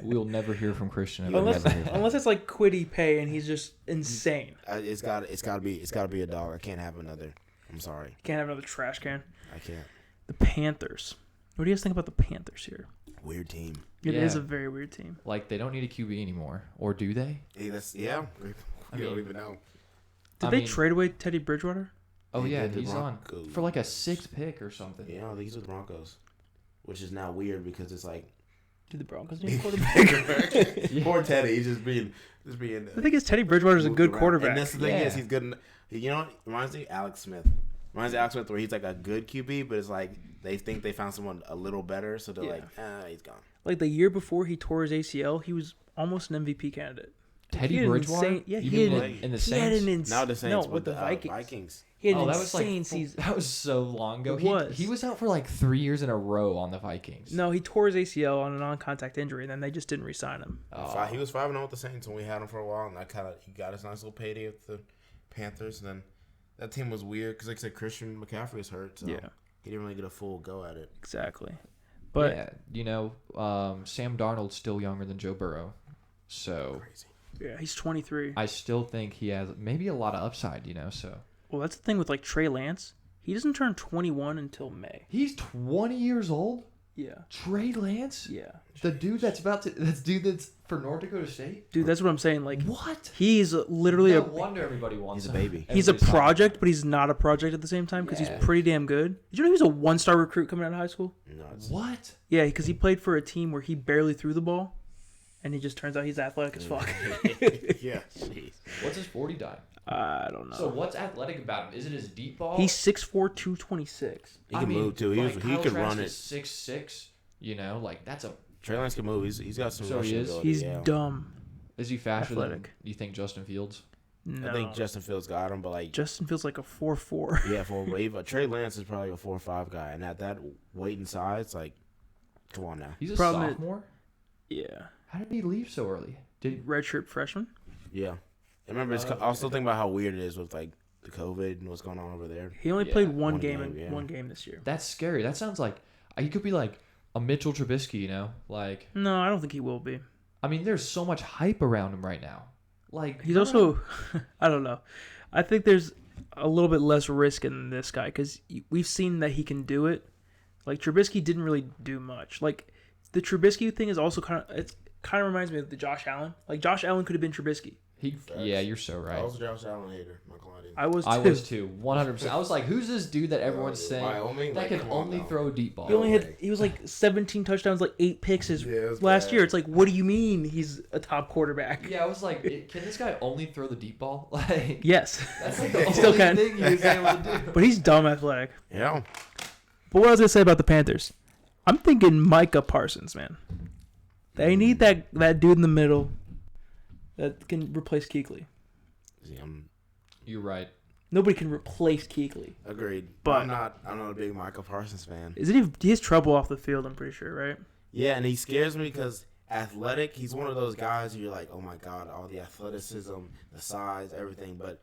We'll never hear from Christian. Unless it's like Quiddy pay and he's just insane. It's got to be a dog. I can't have another. I'm sorry. Can't have another trash can. I can't. The Panthers. What do you guys think about the Panthers here? Weird team. It is a very weird team. Like, they don't need a QB anymore, or do they? We don't even know. Did they trade away Teddy Bridgewater? Oh yeah, he's on for like a 6th pick or something. Yeah, I think he's with the Broncos, which is now weird because it's like, did the Broncos need a quarterback? Poor Teddy. He's just being. The thing is, Teddy Bridgewater is a good quarterback. And that's the thing is, he's good. You know what? Reminds me of Alex Smith. Where he's like a good QB, but it's like they think they found someone a little better, so they're like, he's gone. Like the year before he tore his ACL, he was almost an MVP candidate. Teddy Bridgewater? In the Saints? Now the Saints with the Vikings. He had an insane season. That was so long ago. He was out for like 3 years in a row on the Vikings. No, he tore his ACL on a non-contact injury, and then they just didn't re-sign him. Oh. He was 5-0 with the Saints when we had him for a while, and he got his nice little payday with the Panthers, and then that team was weird because, like I said, Christian McCaffrey was hurt, so he didn't really get a full go at it. Exactly. But Sam Darnold's still younger than Joe Burrow, so crazy. Yeah, he's 23. I still think he has maybe a lot of upside, so. Well, that's the thing with like Trey Lance. He doesn't turn 21 until May. He's 20 years old? Yeah. Trey Lance? Yeah. The dude that's for North Dakota State? Dude, that's what I'm saying. Like, what? He's literally no wonder everybody wants him. He's a baby. He's a project, but he's not a project at the same time because he's pretty damn good. Did you know he was a 1-star recruit coming out of high school? No. What? Yeah, because he played for a team where he barely threw the ball, and it just turns out he's athletic as fuck. Yeah. Jeez. What's his 40 time? I don't know. So what's athletic about him? Is it his deep ball? He's 6'4", 226. He can move too. He could run it. 6'6". Like that's a. Trey Lance can move. He's got some. So he is. He's dumb. Is he faster athletic. than you think Justin Fields? No. I think Justin Fields got him, but like Justin Fields like a 4'4". Yeah, 4'5". Trey Lance is probably a 4'5" guy, and at that weight and size, like, come on now. He's a sophomore. Yeah. How did he leave so early? Redshirt freshman? Yeah. I remember. I was still thinking about how weird it is with like the COVID and what's going on over there. He only played one game this year. That's scary. That sounds like he could be like a Mitchell Trubisky, like. No, I don't think he will be. I mean, there's so much hype around him right now. Like he's also, I don't know. I think there's a little bit less risk in this guy because we've seen that he can do it. Like Trubisky didn't really do much. Like the Trubisky thing is also kind of reminds me of the Josh Allen. Like Josh Allen could have been Trubisky. You're so right. I was a Josh Allen hater. I was too. 100%. I was like, who's this dude that everyone's saying that can only throw a deep ball? He was like 17 touchdowns, like 8 picks last year. It's like, what do you mean he's a top quarterback? Yeah, I was like, can this guy only throw the deep ball? Like, yes. That's like the only thing he was able to do. But he's dumb athletic. Yeah. But what I was gonna say about the Panthers, I'm thinking Micah Parsons, man. They need that dude in the middle that can replace Kuechly. You're right. Nobody can replace Kuechly. Agreed. But I'm not a big Micah Parsons fan. He has trouble off the field, I'm pretty sure, right? Yeah, and he scares me because athletic, he's one of those guys who you're like, oh my God, all the athleticism, the size, everything. But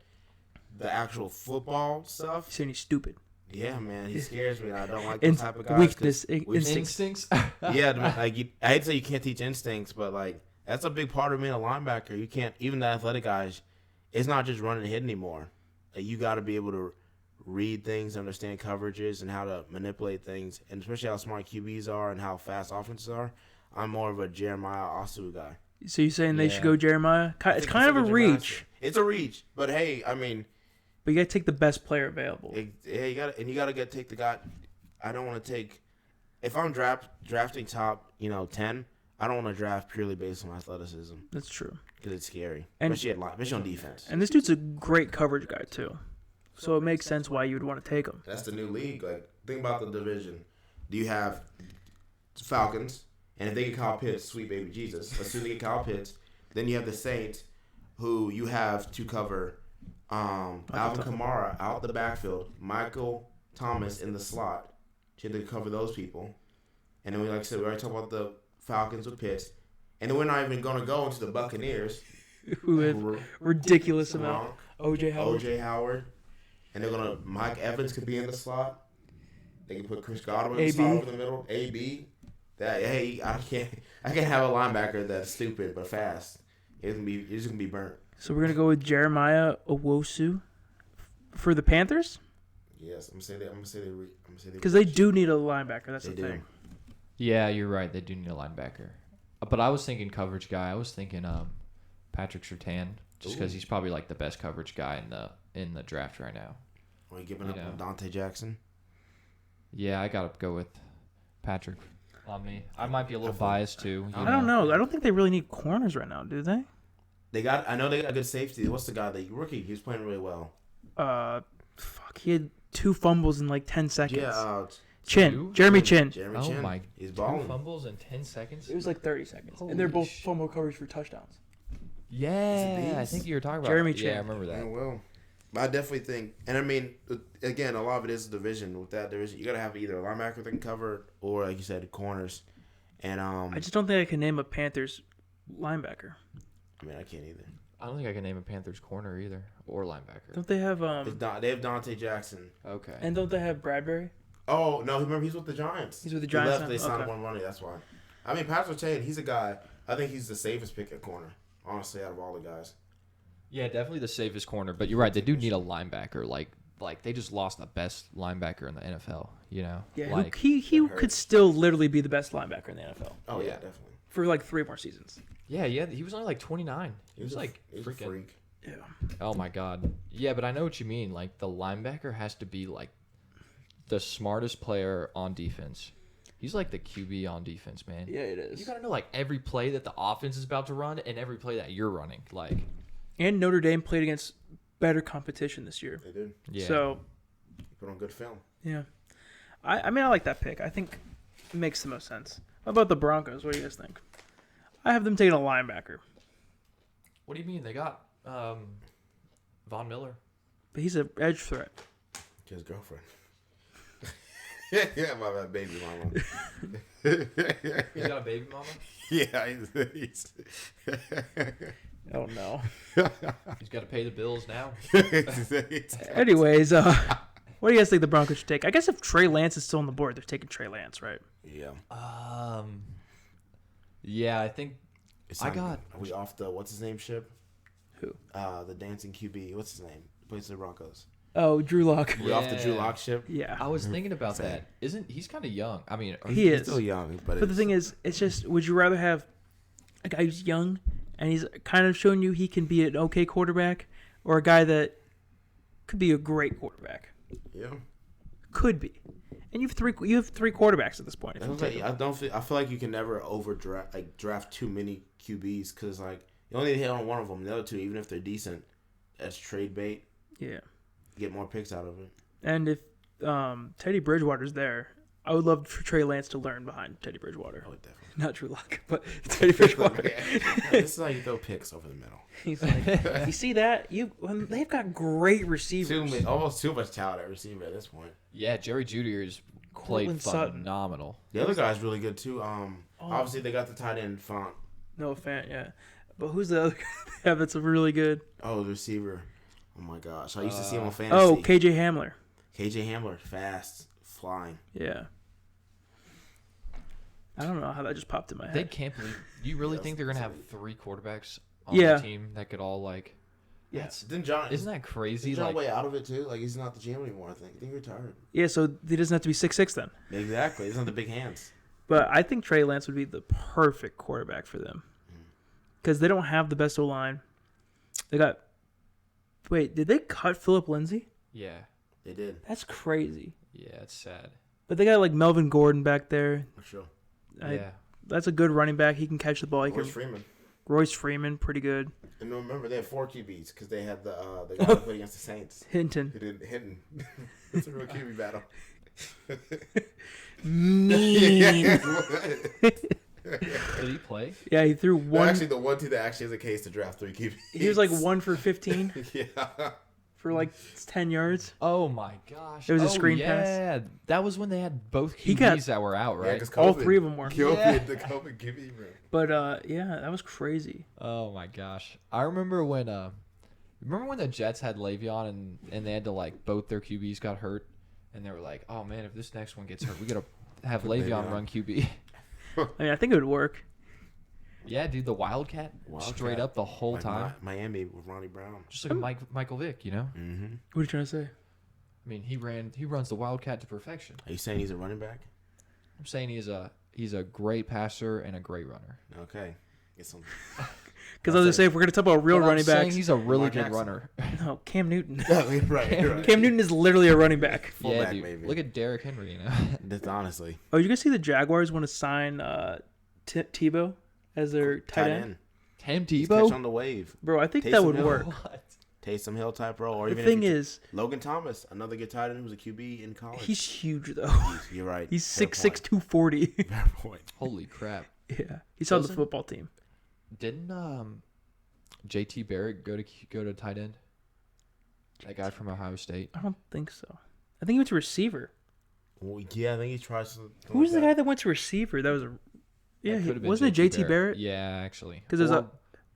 the actual football stuff. You're saying he's stupid. Yeah, man, he scares me. I don't like those type of guys. Instincts. Yeah, I hate to say you can't teach instincts, but like that's a big part of being a linebacker. You can't, even the athletic guys, it's not just run and hit anymore. You got to be able to read things, understand coverages, and how to manipulate things, and especially how smart QBs are and how fast offenses are. I'm more of a Jeremiah Osu guy. So you're saying they should go Jeremiah? It's kind of a reach. It's a reach, but hey, I mean. But you got to take the best player available. Yeah, you got to take the guy. I don't want to take. If I'm drafting top, 10, I don't want to draft purely based on athleticism. That's true. Because it's scary, especially on defense. And this dude's a great coverage guy too, so it makes sense why you would want to take him. That's the new league. Like, think about the division. Do you have Falcons And if they get Kyle Pitts, sweet baby Jesus. As soon as they get Kyle Pitts, then you have the Saints, who you have to cover Alvin Kamara out the backfield, Michael Thomas in the slot. You have to cover those people. And then, like I said, we already talked about the Falcons with Pitts. And then we're not even going to go into the Buccaneers. Who have ridiculous amount. O.J. Howard. And they're going to, Mike Evans could be in the slot. They can put Chris Godwin in the slot over the middle. AB. I can't have a linebacker that's stupid but fast. It's gonna be burnt. So we're gonna go with Jeremiah Owusu for the Panthers. Yes, I'm gonna say they because they do need a linebacker. That's the thing. Yeah, you're right. They do need a linebacker. But I was thinking coverage guy. I was thinking Patrick Surtain, just because he's probably like the best coverage guy in the draft right now. Are you giving up on Dante Jackson? Yeah, I gotta go with Patrick. On me, I might be a little biased too. I don't know. I don't think they really need corners right now, do they? I know they got good safety. What's the guy? The rookie. He was playing really well. He had 2 fumbles in like 10 seconds. Yeah. Jeremy Chin. Jeremy Chin. My! He's balling. 2 fumbles in 10 seconds. It was like 30 seconds, Holy and they're both fumble coverage for touchdowns. Yeah, I think you were talking about Jeremy Chin. Yeah, I remember that. Yeah, well, but I definitely think, and I mean, again, a lot of it is division. With that division, you got to have either a linebacker that can cover, or like you said, corners. And I just don't think I can name a Panthers linebacker. I mean, I can't either. I don't think I can name a Panthers corner either, or linebacker. Don't they have They have Dante Jackson. Okay. And don't they have Bradbury? Oh no! Remember, he's with the Giants. He's with the Giants. He left, they signed him on money. That's why. I mean, Patrick Surtain, he's a guy. I think he's the safest pick at corner. Honestly, out of all the guys. Yeah, definitely the safest corner. But you're right; they do need a linebacker. Like they just lost the best linebacker in the NFL. You know. Yeah. Like, he could still literally be the best linebacker in the NFL. Oh yeah, definitely. For like 3 more seasons. Yeah. He was only like 29. He was like freaking. A freak. Yeah. Oh my god. Yeah, but I know what you mean. Like the linebacker has to be like the smartest player on defense. He's like the QB on defense, man. Yeah, it is. You gotta know like every play that the offense is about to run and every play that you're running. Like. And Notre Dame played against better competition this year. They did. Yeah. So. Put on good film. Yeah. I mean, I like that pick. I think it makes the most sense. How about the Broncos? What do you guys think? I have them taking a linebacker. What do you mean? They got Von Miller. But he's an edge threat. His girlfriend. Yeah, my bad, baby mama. He's got a baby mama? Yeah, he's Oh, no. He's got to pay the bills now. Anyways, what do you guys think the Broncos should take? I guess if Trey Lance is still on the board, they're taking Trey Lance, right? Yeah. Yeah, I think Are we off the what's his name ship? Who? The dancing QB. What's his name? Plays for the Broncos. Oh, Drew Lock. We off the Drew Lock ship? Yeah. I was thinking about that. He's kind of young? I mean, he's still young, but the thing is, it's just, would you rather have a guy who's young and he's kind of showing you he can be an okay quarterback, or a guy that could be a great quarterback? Yeah. Could be. And you have three quarterbacks at this point. I feel like you can never draft too many QBs, because like you only hit on one of them. The other two, even if they're decent, that's trade bait. Yeah. Get more picks out of it. And if Teddy Bridgewater's there, I would love for Trey Lance to learn behind Teddy Bridgewater. Oh, definitely. Not Drew Lock, but Teddy Bridgewater. This is how you throw picks over the middle. He's like, you see that? They've got great receivers. Almost too much talent at receiver at this point. Yeah, Jerry Jeudy has played phenomenal. The other guy's really good too. Obviously they got the tight end Font. No fan, yeah. But who's the other guy that's really good? Oh, the receiver. Oh my gosh, I used to see him on fantasy. Oh, KJ Hamler. KJ Hamler, fast, flying. Yeah. I don't know how that just popped in my head. They can't believe. Do you really think they're gonna have 3 quarterbacks on the team that could all like? Yes. Isn't that crazy? John way out of it too? Like he's not the GM anymore. I think he retired. Yeah, so he doesn't have to be 6'6" then. Exactly. He's not the big hands. But I think Trey Lance would be the perfect quarterback for them, because they don't have the best O-line. They got. Wait, did they cut Phillip Lindsay? Yeah, they did. That's crazy. Yeah, it's sad. But they got like Melvin Gordon back there. For sure. Yeah, that's a good running back. He can catch the ball. Royce Freeman, pretty good. And remember, they had 4 QBs because they had the guy that played against the Saints. Hinton. It's a real QB battle. Mean. Did he play? Yeah, he threw one. Actually, the one team that actually has a case to draft 3 QBs. He was like 1 for 15 Yeah. for like 10 yards. Oh my gosh! It was a screen pass. pass. Yeah, that was when they had both He QBs got- that were out, Yeah, right? 'cause All COVID 3 of them were. killed Yeah. the COVID QB room. But yeah, that was crazy. Oh my gosh! I remember when the Jets had Le'Veon and they had to like both their QBs got hurt, and they were like, oh man, if this next one gets hurt, we gotta have Put Le'Veon Le'Veon. run QB. I mean, I think it would work. Yeah, dude, the Wildcat, straight up the whole Like time, Miami with Ronnie Brown. just like Michael Vick, you know. Mm-hmm. What are you trying to say? I mean, he runs the Wildcat to perfection. Are you saying he's a running back? I'm saying he's a great passer and a great runner. Okay. Get some. Because I was gonna say, if we're gonna talk about real But running I'm saying backs, he's a really Lamar good Jackson. runner. no, Cam Newton. right. Cam Newton is literally a running back. Yeah, Fullback, dude. maybe. Look at Derrick Henry, you know. That's honestly. Oh, you guys see the Jaguars want to sign Tebow as their tight end? Cam He's catch Tebow. on the wave. Bro, I think Taysom that would Hill. work. What? Taysom Hill type role. Or The even thing if is, Logan Thomas, another good tight end who's a QB in college. he's huge though. You're right. He's Fair 6'6", point. 240. Fair point. Holy crap! Yeah, he's on the Doesn't- football team. Didn't JT Barrett go to tight end? That guy from Ohio State. I don't think so. I think he went to receiver. Well, yeah, I think he tries to. Who's the guy that went to receiver? That was a. Yeah, That could've been wasn't it JT Barrett? Yeah, actually. 'Cause there's a-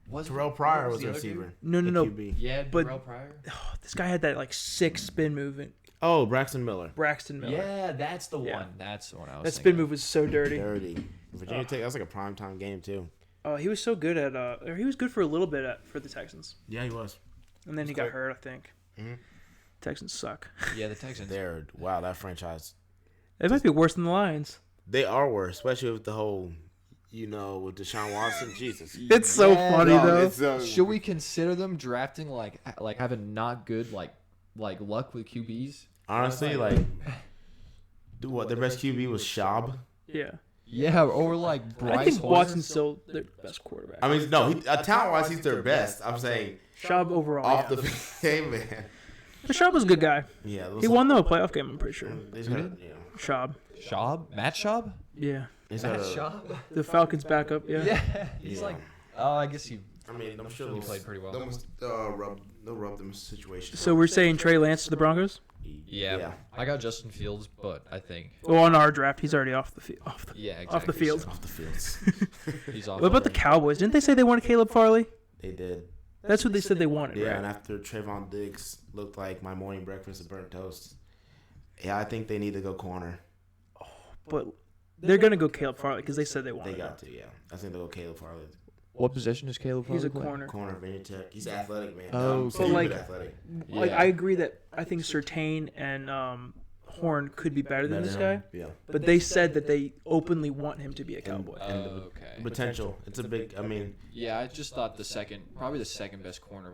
was Terrell Pryor was the a other receiver. dude? No, The no. QB. Yeah, But- Terrell Pryor. Oh, this guy had that like 6 spin movement. Oh, Braxton Miller. Braxton Miller. Yeah, that's the Yeah. one. That's the one I was. That spin thinking move was so dirty. Dirty. Virginia Ugh. Tech. That was like a primetime game too. Oh, he was so good at. Or he was good for a little bit for the Texans, Yeah, he was. and then he He's got quick. hurt. I think. Mhm. Texans suck. of. Yeah, the Texans. They're wow. That franchise. It might be worse than the Lions. They are worse, especially with the whole, with Deshaun Watson. Jesus. It's so funny though. Should we consider them drafting like having not good like luck with QBs? Honestly, like, what their best QB was Schaub. Yeah, Yeah, or like Bryce. I think Horner. Watson's still their best quarterback. I mean, no, talent-wise, he's their best. I'm saying Schaub overall. off yeah. the game, man. But Schaub was a good guy. Yeah, He won them a playoff game. I'm pretty sure. He's got, Schaub. Schaub, Matt Schaub. Yeah, he's got a, Schaub. the Falcons backup. Yeah. He's Yeah. like. Oh, I guess he. I mean, I'm sure He they'll played pretty well. they'll rub them situations. So we're saying Trey Lance to the Broncos. Yeah. I got Justin Fields, but I think. Well, on our draft, he's already off the field. Yeah, exactly. Off the field. so Off the fields. he's off. What about the Cowboys? Didn't they say they wanted Caleb Farley? They did. That's what they said they wanted, Yeah, right? and after Trayvon Diggs looked like my morning breakfast of burnt toast, yeah, I think they need to go corner. But they're gonna go Caleb Farley because they said they They wanted. got to, yeah. I think they'll go Caleb Farley. What position is Caleb? He's a Farley play? corner. Corner, Virginia Tech. He's athletic, man. Oh, Stupid like- athletic. Like Yeah. I agree that I think Surtain and Horn could be better than this guy, Yeah. but they said that they openly want him to be a Cowboy. And the Okay. potential. It's a big, I mean, Yeah, I just thought probably the second best corner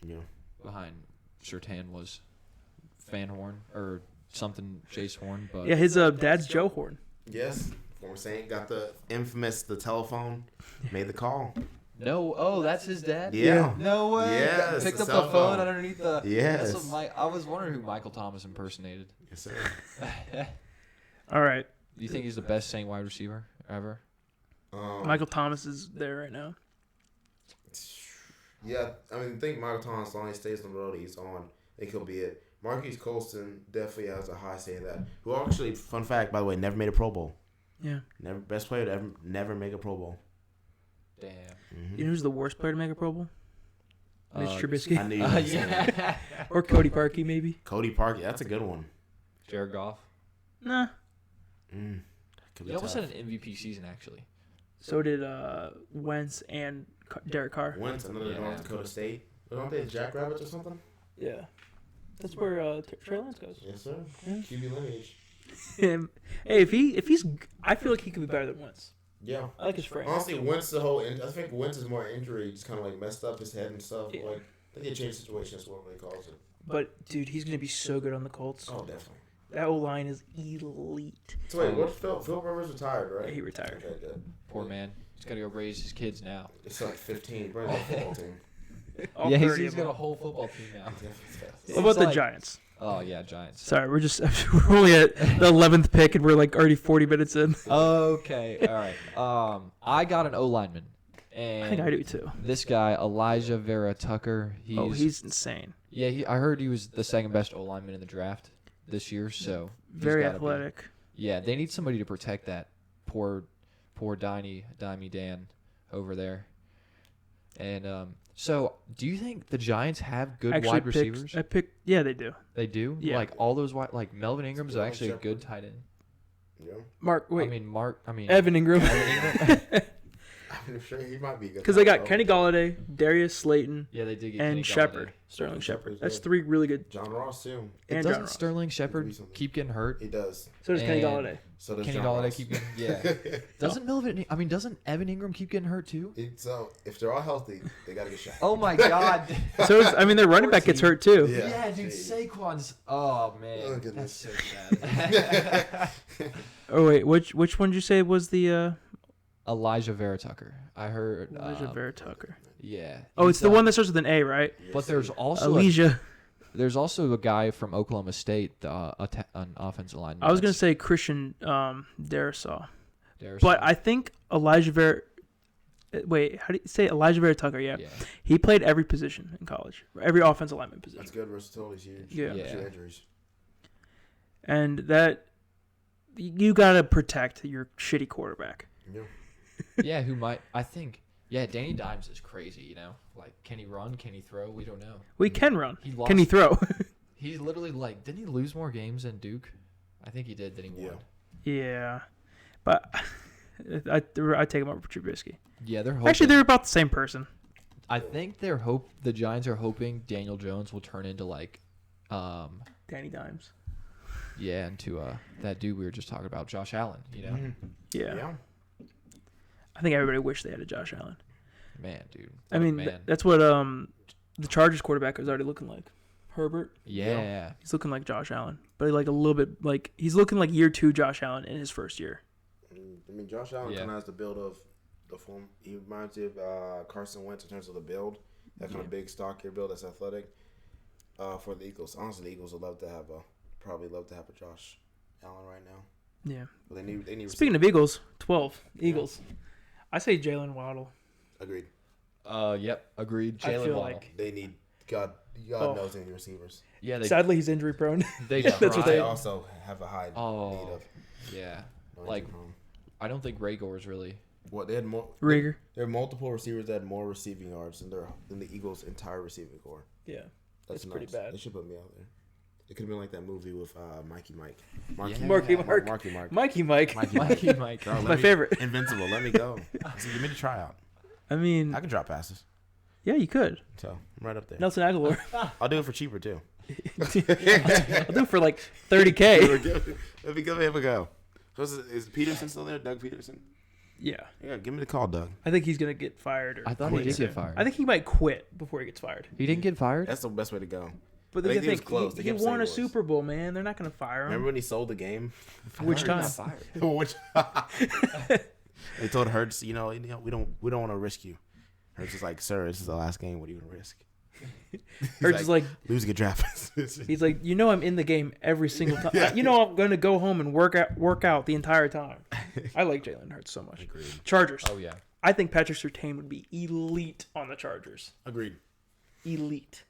yeah. behind Surtain was Van Horn or something, Chase Horn. But Yeah, his dad's Joe Horn. Yes. Former Saint got the telephone, made the call. no, that's his dad. Yeah. No way. Yes, Picked the up cell the phone phone. underneath the. Yes. That's what I was wondering who Michael Thomas impersonated. Yes, sir. All right, Do you think he's the best Saint wide receiver ever? Michael Thomas is there right now. Yeah, I mean, I think Michael Thomas, as long as he stays on the road he's on, I think he'll be it. Marquise Colston definitely has a high say in that. Who actually, fun fact, by the way, never made a Pro Bowl. Yeah. Never, best player to ever never make a Pro Bowl. Damn. Mm-hmm. You know who's the worst player to make a Pro Bowl? Mitch Trubisky. I knew you were gonna say that. Yeah. Or Cody Parkey, maybe. Cody Parkey, that's a good one. Jared Goff. Nah. Could be He almost tough. had an MVP season actually. So did Wentz and Derek Carr. Wentz, another Yeah. North Dakota State. Don't they Jackrabbits or something? Yeah. That's where Trey Lance goes. Yes, sir. Yeah. QB lineage. Hey, if he's, I feel like he could be better than Wentz. Yeah. I like his frame. Honestly, Wentz I think Wentz is more injury, just kind of like messed up his head and stuff. Yeah. Like, I think they changed the situation. That's what he calls it. But dude, he's gonna be so good on the Colts. Oh, definitely. That O line is elite. So wait, what? Phil Rivers retired, right? He retired. Okay, good. Poor man. He's got to go raise his kids now. It's like 15. Bro, that football team. All yeah, 30 he's of got them. a whole football team now. What about the like- Giants? Oh yeah, Giants. Sorry, we're only at the 11th pick and we're like already 40 minutes in. Okay, all right. I got an O lineman, and I think I do too. this guy Elijah Vera Tucker. He's insane. Yeah. I heard he was the second best O lineman in the draft this year. So Very athletic. Yeah, they need somebody to protect that poor Dimey Dan over there. And so, do you think the Giants have good wide receivers? Yeah, they do. They do. Yeah. Like all those like Melvin Ingram's actually a good tight end. Yeah. Evan Ingram. I'm sure he might be good. Because they got Kenny Galladay, Darius Slayton, Yeah, they did get and Kenny Shepard. Galladay. Sterling Shepard. Shepard's That's good. 3 really good. John Ross too. And Doesn't John Ross. Sterling Shepard Recently. keep getting hurt? He does. So does Kenny And- Galladay. So does Kenny John Galladay Ross. keep getting Doesn't Evan Ingram keep getting hurt too? So if they're all healthy, they gotta get shot. Oh my God. So their running back gets hurt too. Yeah. Dude, Jeez. Saquon's. Oh man, Oh, that's goodness. so sad. Oh wait, which one did you say was the Elijah Vera Tucker. I heard. Elijah Vera Tucker? Yeah. Oh, it's He's, the one that starts with an A, right? But there's also Elijah. there's also a guy from Oklahoma State, an offensive lineman. I was gonna say Christian Darrisaw, Darius. but I think Elijah Vera. Wait, how do you say Elijah Vera Tucker? Yeah. Yeah. He played every position in college, every offensive lineman position, That's good. Versatility is huge. Yeah. Yeah. Few injuries. and that you gotta protect your shitty quarterback. Yeah. Yeah, who might? I think. Yeah, Danny Dimes is crazy. You know, like can he run? Can he throw? We don't know. We can run. He lost. Can he throw? He's literally like, didn't he lose more games than Duke? I think he did. Then he won. Yeah, but I take him over Trubisky. Yeah, they're hoping. Actually, they're about the same person. I think the Giants are hoping Daniel Jones will turn into like, Danny Dimes. yeah, into that dude we were just talking about, Josh Allen. You know, Yeah. I think everybody wished they had a Josh Allen. man, dude. I mean, man. that's what the Chargers quarterback is already looking like. Herbert. Yeah. He's looking like Josh Allen, but like a little bit like he's looking like year 2 Josh Allen in his first year. I mean, Josh Allen Yeah. kind of has the build of the form. He reminds you of Carson Wentz in terms of the build. That kind of big, stockier build that's athletic. For the Eagles, honestly, the Eagles would probably love to have a Josh Allen right now. Yeah. But they need. Speaking of Eagles, 12 Eagles. I say Jalen Waddle. Agreed. Yep. Agreed. I Jalen feel Waddle. like They need God Oh. knows they need receivers. Yeah, they. sadly he's injury prone. They That's what I they- also have a high need Oh, of. yeah. knowing Like- from- I don't think Ray Gore's really. what they had more. Rieger. There are multiple receivers that had more receiving yards than the Eagles' entire receiving core. Yeah. That's It's pretty nuts. bad. They should put me out there. It could have been like that movie with Mikey Mike. Yeah. Marky Mark. Marky Mark. Mikey Mike. Mikey Mike. Bro, let My me- favorite. Invincible. Let me go. See, give me the tryout. I mean, I can drop passes. yeah, you could. So I'm right up there. Nelson Aguilar. I'll do it for cheaper too. I'll do it for like $30K. Let me give him a go. So is Peterson still there? Doug Peterson? Yeah. Yeah, give me the call, Doug. I think he's going to get fired. Or I thought he quit did soon. get fired. I think he might quit before he gets fired. He didn't get fired. That's the best way to go. But I the think he was thing, close. They he kept won saying a it was. Super Bowl, man. They're not going to fire him. Remember when he sold the game? Which He time? got fired. Which? They told Hurts, we don't want to risk you. Hurts is like, sir, this is the last game. What are you gonna risk? Hurts is like, losing a draft. he's like, I'm in the game every single time. I'm going to go home and work out the entire time. I like Jalen Hurts so much. Agreed. Chargers. Oh yeah. I think Patrick Surtain would be elite on the Chargers. Agreed. Elite.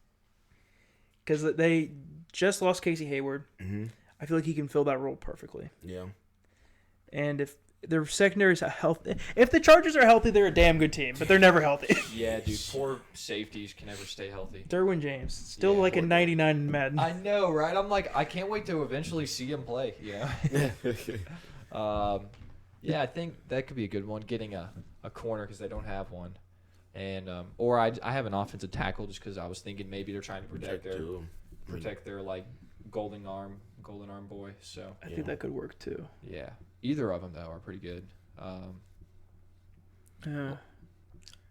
Because they just lost Casey Hayward. Mm-hmm. I feel like he can fill that role perfectly. Yeah. And if their secondary is healthy, if the Chargers are healthy, they're a damn good team. But they're never healthy. Yeah, dude. Poor safeties can never stay healthy. Derwin James still Yeah, like a poor 99 in Madden. I know, right? I'm like, I can't wait to eventually see him play. Yeah, I think that could be a good one. Getting a corner because they don't have one, and or I have an offensive tackle just because I was thinking maybe they're trying to protect their like golden arm boy. So I think that could work too. yeah, either of them though are pretty good.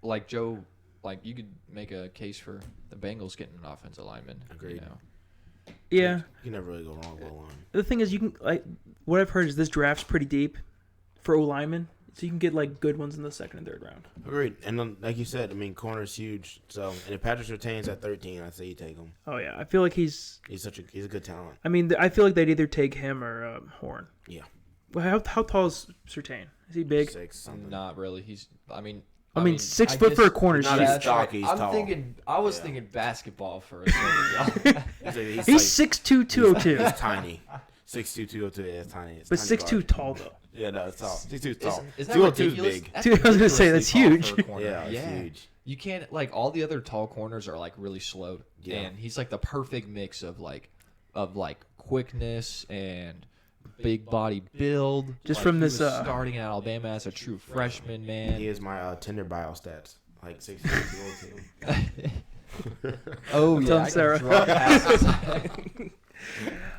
Like Joe, like you could make a case for the Bengals getting an offensive lineman. Agreed. You know? Yeah. You can never really go wrong with a line. The thing is, you can what I've heard is this draft's pretty deep for O-linemen, so you can get like good ones in the second and third round. Agreed. And then, like you said, I mean, corner's huge. So, and if Patrick Surtain's at 13, I'd say you take him. Oh yeah, I feel like he's a good talent. I mean, I feel like they'd either take him or Horn. Yeah. Well, how tall is Surtain? Is he big? 6 something. Not really. He's. I mean, 6 foot for a corner. Not He's as stocky. He's I'm tall. thinking. I was thinking basketball for a second. He's 6'2", 202. He's tiny. 6'2", 202. Yeah, it's tiny. But 6'2" tall though. Yeah, no, it's tall. 6'2" is tall. Is that 202 is ridiculous? big. That's Dude, I was gonna say, that's ridiculously huge. tall for a corner. Yeah, it's huge. You can't like all the other tall corners are like really slow, Yeah. and he's like the perfect mix of quickness and big body build. Just Like, from he this, was starting at Alabama as a true freshman, man. He is my Tinder bio stats. Like 6'2", 202. Oh Tell yeah, him, I Sarah. can draw passes.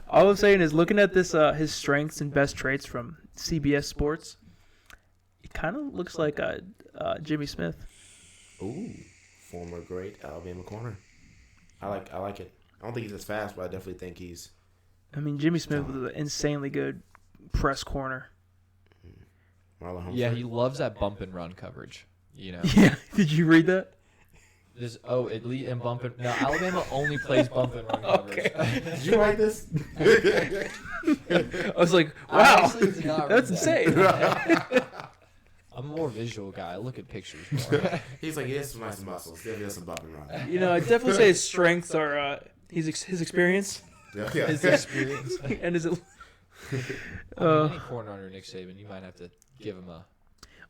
All I'm saying is, looking at this, his strengths and best traits from CBS Sports, it kind of looks like Jimmy Smith. Ooh, former great Alabama corner. I like it. I don't think he's as fast, but I definitely think he's. I mean, Jimmy Smith was an insanely good press corner. Marlon Humphrey. Yeah, he loves that bump and run coverage. You know. Yeah, did you read that? Elite and bump and no. Alabama only plays bump and run coverage. Did you write this? I was like, I wow, actually did not that's read insane. I'm a more visual guy. I look at pictures more. He's like, he has some nice muscles. He has some bump and run. You know, I'd definitely say his strengths are his experience Yeah. His experience. and his. I mean, any corner under Nick Saban, you might have to give him a.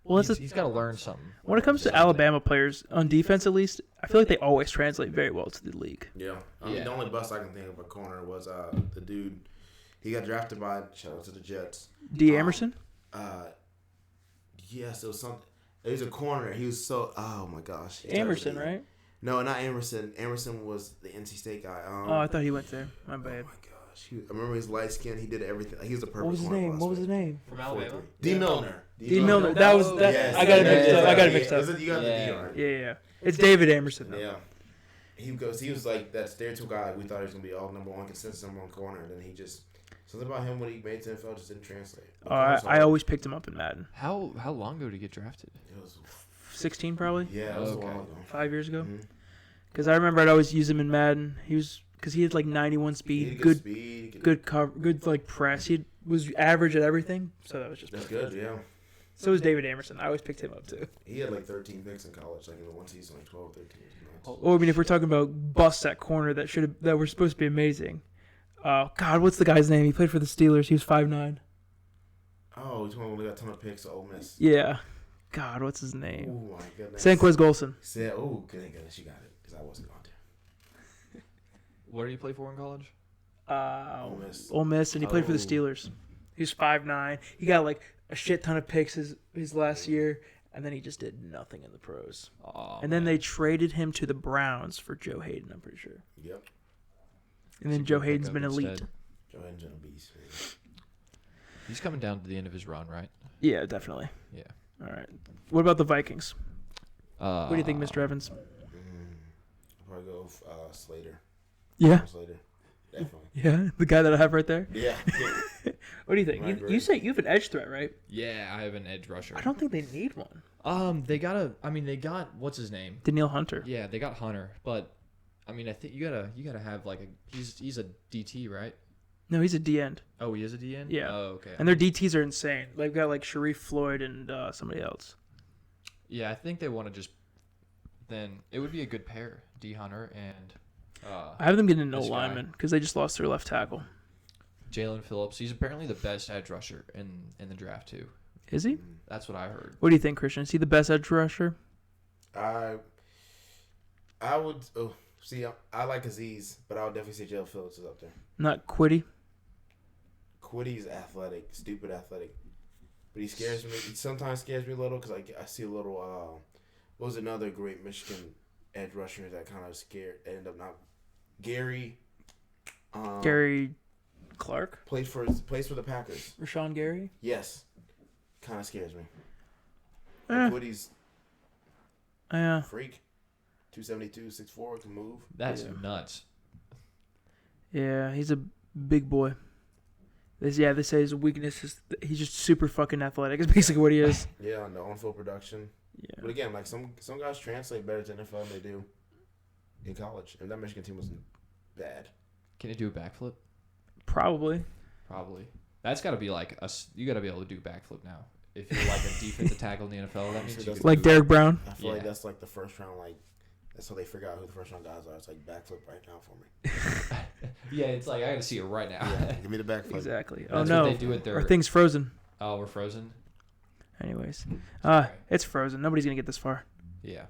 Well, He's got to learn something. when it comes to Alabama players on defense, at least, I feel like they always translate very well to the league. Yeah. Yeah. The only bust I can think of a corner was the dude. He got drafted by, shout out to the Jets. D. Amerson. Yes, it was something. He was a corner. He was so. Oh my gosh. Amerson, right? No, not Amerson. Amerson was the NC State guy. Oh, I thought he went there. My Oh bad. my gosh. I remember his light skin. He did everything. He was a perfect What was his corner name? for us, What was his man. name? From Alabama. D. Milner. D. Milner. That was that. Yes. I got it mixed up. I got it Yeah, mixed up. is it- You got the Yeah. D right. Yeah. It's David Amerson. Though. Yeah. He was like that stereotypical guy. We thought he was gonna be all number one consensus number one corner, and then he just something about him when he made to the NFL just didn't translate. I always picked him up in Madden. How long ago did he get drafted? It was, 16 probably. yeah, it was Okay. a while ago. 5 years ago. Mhm. Because I remember I'd always use him in Madden. Because he had like 91 He speed, had good speed. good cover, good like press. He was average at everything, so that was just That's perfect. good. Yeah. So was David Amerson. I always picked him up too. He had like 13 picks in college, like in the one season, like 12, 13. Or I mean, if we're talking about busts at corner that were supposed to be amazing. God, what's the guy's name? He played for the Steelers. He was 5'9". Oh, he's one who got a ton of picks at Ole Miss. Yeah. God, what's his name? Oh my goodness. Sanquez Golson. Said, oh, goodness, you got it, because I wasn't going to. What did he play for in college? Ole Miss, and he played for the Oh. Steelers. He was 5'9". He got like a shit ton of picks his last year, and then he just did nothing in the pros. Oh, And then they traded him to the Browns for Joe Hayden, I'm pretty sure. Yep. And then Super Joe Hayden's pickup been elite. instead. Joe Hayden's a beast. Man. He's coming down to the end of his run, right? Yeah, definitely. Yeah. All right. What about the Vikings? What What do you think, Mr. Evans? I'll probably go Slater. Yeah. Slater. Definitely. Yeah, the guy that I have right there. Yeah. What do you think? I You agree. say you have an edge threat, right? Yeah, I have an edge rusher. I don't think they need one. They got what's his name? Daniil Hunter. Yeah, they got Hunter, but I mean, I think you gotta have like he's a DT, right? No, he's a D end. Oh, he is a DN. Yeah. Oh, okay. And their DTs are insane. They've got like Sharif Floyd and somebody else. Yeah, I think they want to just. Then it would be a good pair, D Hunter and. I have them getting no this guy. lineman because they just lost their left tackle. Jalen Phillips. He's apparently the best edge rusher in the draft too. Is he? That's what I heard. What do you think, Christian? Is he the best edge rusher? I would. Oh, see, I like Aziz, but I would definitely say Jalen Phillips is up there. Not Quiddy. Quiddy's athletic, stupid athletic, but he scares me. He sometimes scares me a little because I see a little. What was another great Michigan edge rusher that kind of scared? Ended up not Gary. Gary Clark. plays for the Packers. Rashawn Gary. Yes, kind of scares me. Eh. Quiddy's Yeah. freak. 272, 6'4", can move. That's Yeah. nuts. Yeah, he's a big boy. They say his weakness is he's just super fucking athletic. Is basically what he is. Yeah, on the on-field production. Yeah. But again, like some guys translate better to NFL than they do in college. And that Michigan team wasn't bad. Can he do a backflip? Probably. That's got to be like you got to be able to do backflip now. If you're like a defensive tackle in the NFL, that means you can like Derek Brown. I feel like that's like the first round. Like that's how they figure out who the first round guys are. It's like backflip right now for me. Yeah, it's like I got to see it right now. Yeah, give me the backflip. Exactly. That's no. what they do at their. Our thing's frozen. Oh, we're frozen. Anyways, it's frozen. Nobody's gonna get this far. Yeah.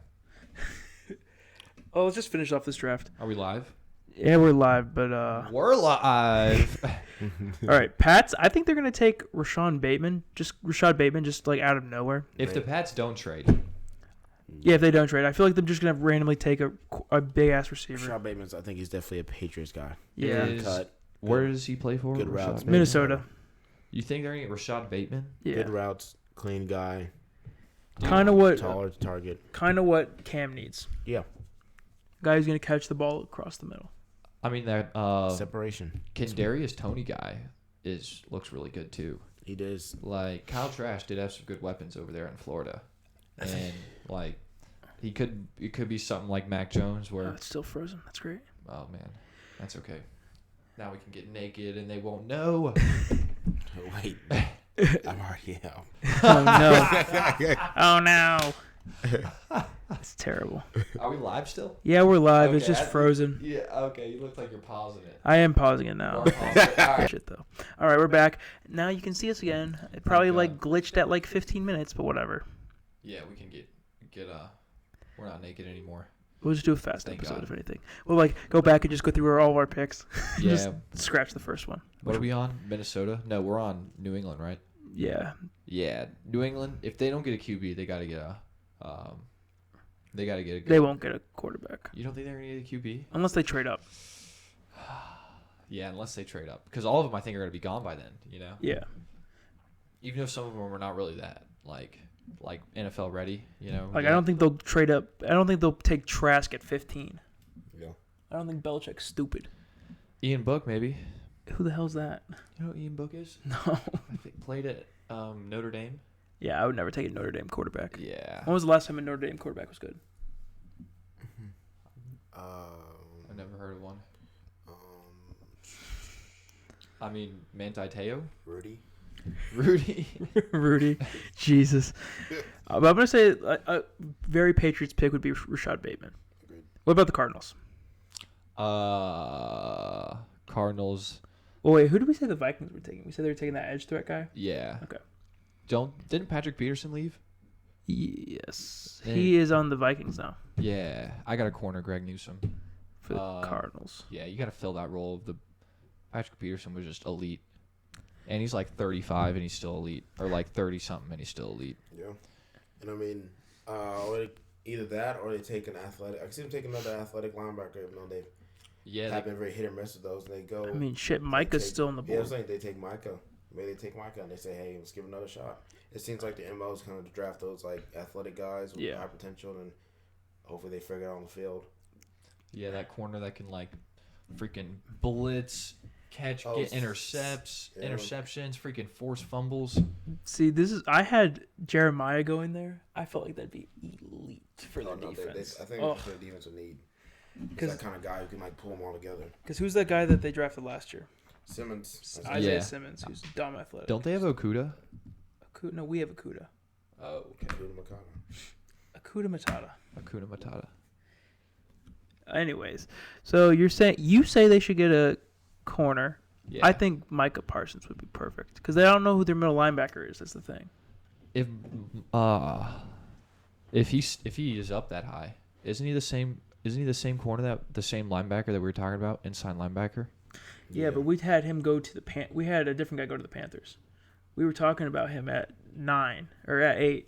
Oh, let's just finish off this draft. Are we live? Yeah, we're live, but we're live. All right, Pats. I think they're gonna take Rashad Bateman, just like out of nowhere. If the Pats don't trade. Yeah, if they don't trade, I feel like they're just gonna randomly take a big ass receiver. Rashad Bateman's. I think he's definitely a Patriots guy. Yeah. Where does he play for? Good routes. Minnesota. You think they're gonna get Rashad Bateman? Yeah. Good routes, clean guy. Kind of what. Taller target. Kind of what Cam needs. Yeah. Guy who's gonna catch the ball across the middle. I mean that separation. Kadarius Toney guy looks really good too. He does. Like Kyle Trask did have some good weapons over there in Florida, and like it could be something like Mac Jones where it's still frozen. That's great. Oh man, that's okay. Now we can get naked and they won't know. Wait, I'm already out. Oh no! Oh no! That's terrible. Are we live still? Yeah, we're live. Okay, it's just frozen. Yeah. Okay. You look like you're pausing it. I am pausing it now. All right. Shit though. All right, we're back. Now you can see us again. It probably like glitched at like 15 minutes, but whatever. Yeah, we can get we're not naked anymore. We'll just do a fast Thank episode God. if anything. We'll like go back and just go through all of our picks. Yeah. Just scratch the first one. What are we on? Minnesota? No, we're on New England, right? Yeah. Yeah, New England. If they don't get a QB, they got to get a. They got to get a. They won't get a quarterback You don't think they're gonna get a QB? unless they trade up. Yeah, unless they trade up, because all of them I think are gonna be gone by then. You know. Yeah. Even if some of them are not really that like NFL ready. You know. Like yeah. I don't think they'll trade up. I don't think they'll take Trask at 15. Yeah. I don't think Belichick's stupid. Ian Book maybe. Who the hell's that? You know who Ian Book is? No. I think played at Notre Dame. Yeah, I would never take a Notre Dame quarterback. Yeah. When was the last time a Notre Dame quarterback was good? I've never heard of one. I mean, Manti Te'o? Rudy. Rudy. Jesus. But I'm going to say a very Patriots pick would be Rashad Bateman. Agreed. What about the Cardinals? Cardinals. Well, wait, who did we say the Vikings were taking? We said they were taking that edge threat guy? Yeah. Okay. Didn't Patrick Peterson leave? Yes. Yeah. He is on the Vikings now Yeah. I got a corner, Greg Newsome. for the Cardinals. Yeah, you got to fill that role. Patrick Peterson was just elite. And he's like 35 and he's still elite. Or like 30-something and he's still elite. Yeah. And I mean, either that or they take an athletic. I can see them taking another athletic linebacker, even though they have been very hit or miss with those. They go. I mean, shit, Micah's still on the board. Yeah, I'm saying they take Micah. Maybe they take Micah and they say, hey, let's give another shot. It seems like the MO is kind of to draft those like athletic guys with high potential, and hopefully they figure it out on the field. Yeah, that corner that can like freaking blitz, get interceptions, freaking force fumbles. See, I had Jeremiah going there. I felt like that'd be elite for their defense. I think their defense would need that kind of guy who can like pull them all together. Because who's that guy that they drafted last year? Simmons. Isaiah Simmons, who's dumb athletic. Don't they have Okuda? No, we have Akuda. Oh, okay. Akuda Matata. Hakuna Matata. Anyways, so you say they should get a corner. Yeah. I think Micah Parsons would be perfect because they don't know who their middle linebacker is. That's the thing. If he is up that high, isn't he the same? Isn't he the same corner the same linebacker that we were talking about, inside linebacker? Yeah, but we had him go to we had a different guy go to the Panthers. We were talking about him at 9 or at 8,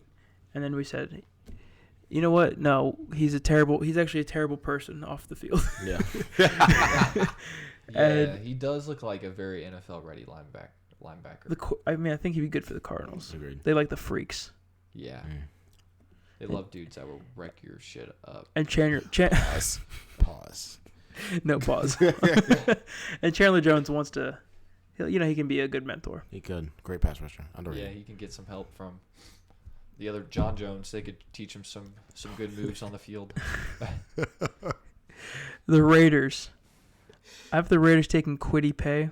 and then we said, you know what? No, he's actually a terrible person off the field. Yeah. Yeah, he does look like a very NFL ready linebacker. I think he'd be good for the Cardinals. Agreed. They like the freaks. Yeah. They love dudes that will wreck your shit up. And Pause. No pause. And Chandler Jones wants to he can be a good mentor. He could. Great pass rusher. Yeah, Underrated. he can get some help from the other John Jones. They could teach him some good moves on the field. The Raiders. I have the Raiders taking Kwity Paye.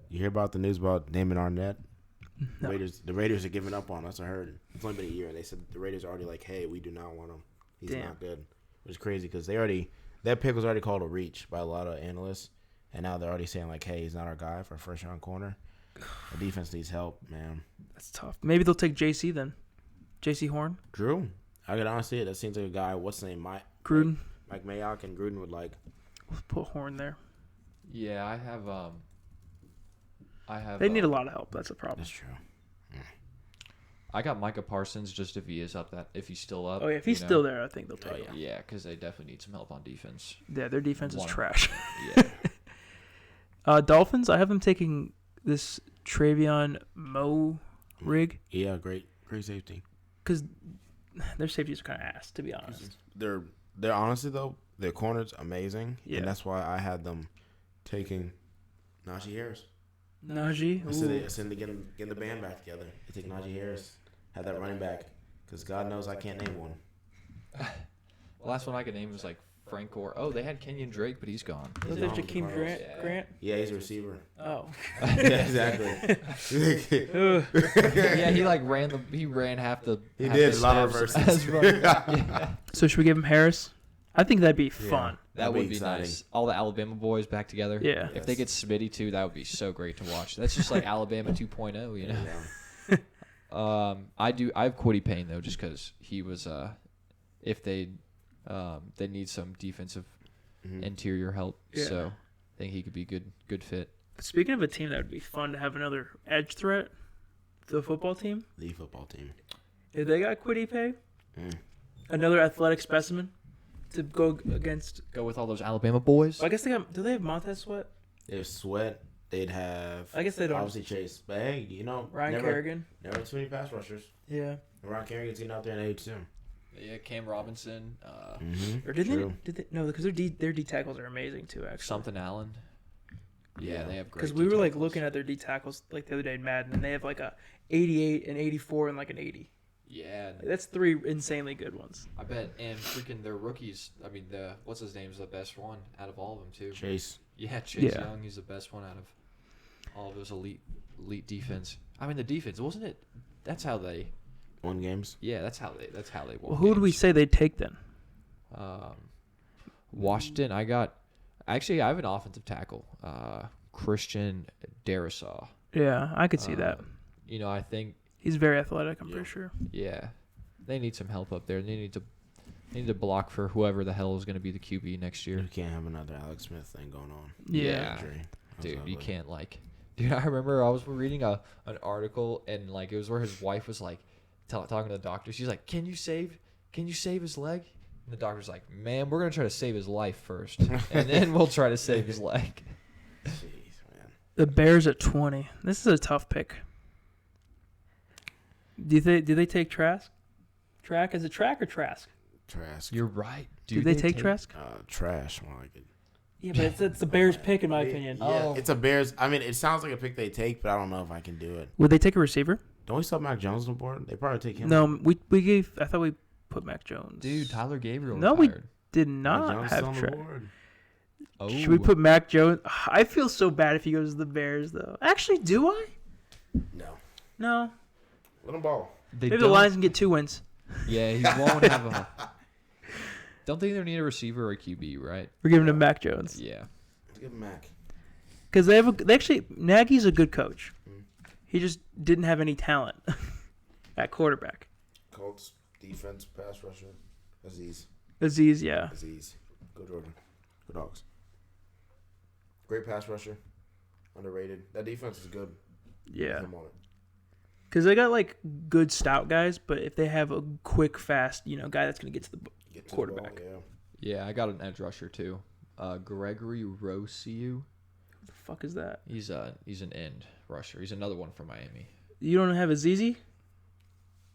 You hear about the news about Damon Arnett? No. The Raiders are giving up on us. I heard. It's only been a year. They said the Raiders are already like, hey, we do not want him. He's not good. Which is crazy because that pick was already called a reach by a lot of analysts. And now they're already saying, like, hey, he's not our guy for a first-round corner. The defense needs help, man. That's tough. Maybe they'll take JC then. JC Horn? Drew? I could honestly say that seems like a guy, what's the name? Gruden? Mike Mayock and Gruden would like. We'll put Horn there. Yeah, I have. They need a lot of help. That's a problem. That's true. I got Micah Parsons just if he's still up. Oh, yeah. If he's still there, I think they'll take him. Yeah, because they definitely need some help on defense. Yeah, their defense is trash. Yeah. Dolphins, I have them taking this Travion Rig. Yeah, great safety. Because their safeties are kind of ass, to be honest. They're honestly, though, their corner's amazing. Yeah. And that's why I had them taking Najee Harris. Najee? I said they're getting the band back together. They take Najee Harris, have that running back, because God knows I can't name one. The last one I could name was like Frank Gore. Oh, they had Kenyon Drake, but he's gone. Was that Jakeem Grant? Yeah, he's a receiver. Oh. Yeah, exactly. Yeah, he ran half the. He did a lot of reverses. Yeah. So should we give him Harris? I think that'd be fun. That would be exciting. nice. All the Alabama boys back together. Yeah. If they get Smitty too, that would be so great to watch. That's just like Alabama 2.0, you know. Yeah. I have Kwity Paye though, just because he was. If they need some defensive interior help, so I think he could be good fit. Speaking of a team that would be fun to have another edge threat, the football team. The football team. If they got Kwity Paye, another athletic specimen to go against. Go with all those Alabama boys. I guess they got. Do they have Montez Sweat? They have Sweat. They'd have. I guess they don't. Obviously Chase, but hey, Ryan Kerrigan. Never too many pass rushers. Yeah. And Ryan Kerrigan's getting out there in age too. Yeah, Cam Robinson. Or did they? No, because their D tackles are amazing too. Actually, Something Allen. Yeah, they have great. Because we were like looking at their D tackles like the other day in Madden, and they have like a 88, an 84, and like an 80. Yeah, That's 3 insanely good ones. I bet. And freaking their rookies. I mean, what's his name's the best one out of all of them too. Chase. Yeah, Chase Young. He's the best one out of all of those elite defense. I mean, the defense wasn't it? That's how they won games. Yeah, that's how they won. Well, who do we say they'd take then? Washington. I have an offensive tackle, Christian Darrisaw. Yeah, I could see that. I think he's very athletic. I'm pretty sure. Yeah, they need some help up there. They need to block for whoever the hell is going to be the QB next year. You can't have another Alex Smith thing going on. Yeah. Dude, you can't Dude, I remember I was reading an article and it was where his wife was talking to the doctor. She's like, "Can you save his leg?" And the doctor's like, "Man, we're gonna try to save his life first, and then we'll try to save his leg." Jeez, man. The Bears at 20. This is a tough pick. Do they take Trask? Is it Track or Trask? Trask. You're right. Do they take Trask? Trash. More like it. Yeah, but it's the Bears pick in my opinion. Yeah, it's a Bears. I mean, it sounds like a pick they take, but I don't know if I can do it. Would they take a receiver? Don't we still have Mac Jones on the board? They probably take him. No, I thought we put Mac Jones. Dude, Tyler Gabriel. No, retired. we did not Mac Jones have still on the Track. board. Oh. Should we put Mac Jones? I feel so bad if he goes to the Bears, though. Actually, do I? No. Let him ball. Maybe the Lions can get 2 wins. Yeah, he won't have a. Don't they either need a receiver or a QB, right? We're giving him Mac Jones. Yeah. Let's give him Mac. Because Nagy's a good coach. He just didn't have any talent at quarterback. Colts defense pass rusher. Aziz. Yeah. Go Jordan. Go Dogs. Great pass rusher. Underrated. That defense is good. Yeah. Come on it. Because they got good stout guys, but if they have a quick, fast, guy that's going to get to the quarterback. The ball, Yeah, I got an edge rusher too. Gregory Rousseau. Who the fuck is that? He's an end rusher. He's another one from Miami. You don't have Azizi?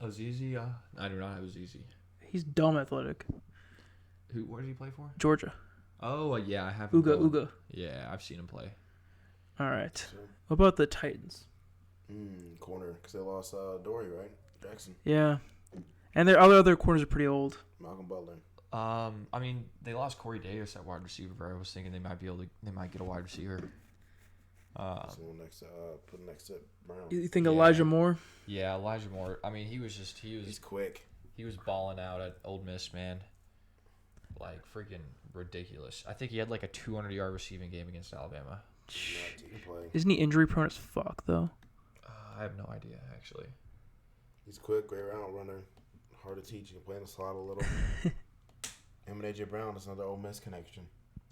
Azizi? I do not have Azizi. He's dumb athletic. Where did he play for? Georgia. Oh, yeah, I have. Uga. Yeah, I've seen him play. All right. So, What about the Titans? corner, because they lost Dory, right? Jackson. Yeah. And their other corners are pretty old. Malcolm Butler. I mean, they lost Corey Davis at wide receiver. I was thinking they might get a wide receiver. Someone put next to Brown. You think Elijah Moore? Yeah, Elijah Moore. I mean, He's quick. He was balling out at Ole Miss, man. Like freaking ridiculous. I think he had like a 200-yard receiving game against Alabama. Isn't he injury prone as fuck though? I have no idea actually. He's quick, great route runner. Hard to teach. You can play in the slot a little. Him and AJ Brown is another Ole Miss connection.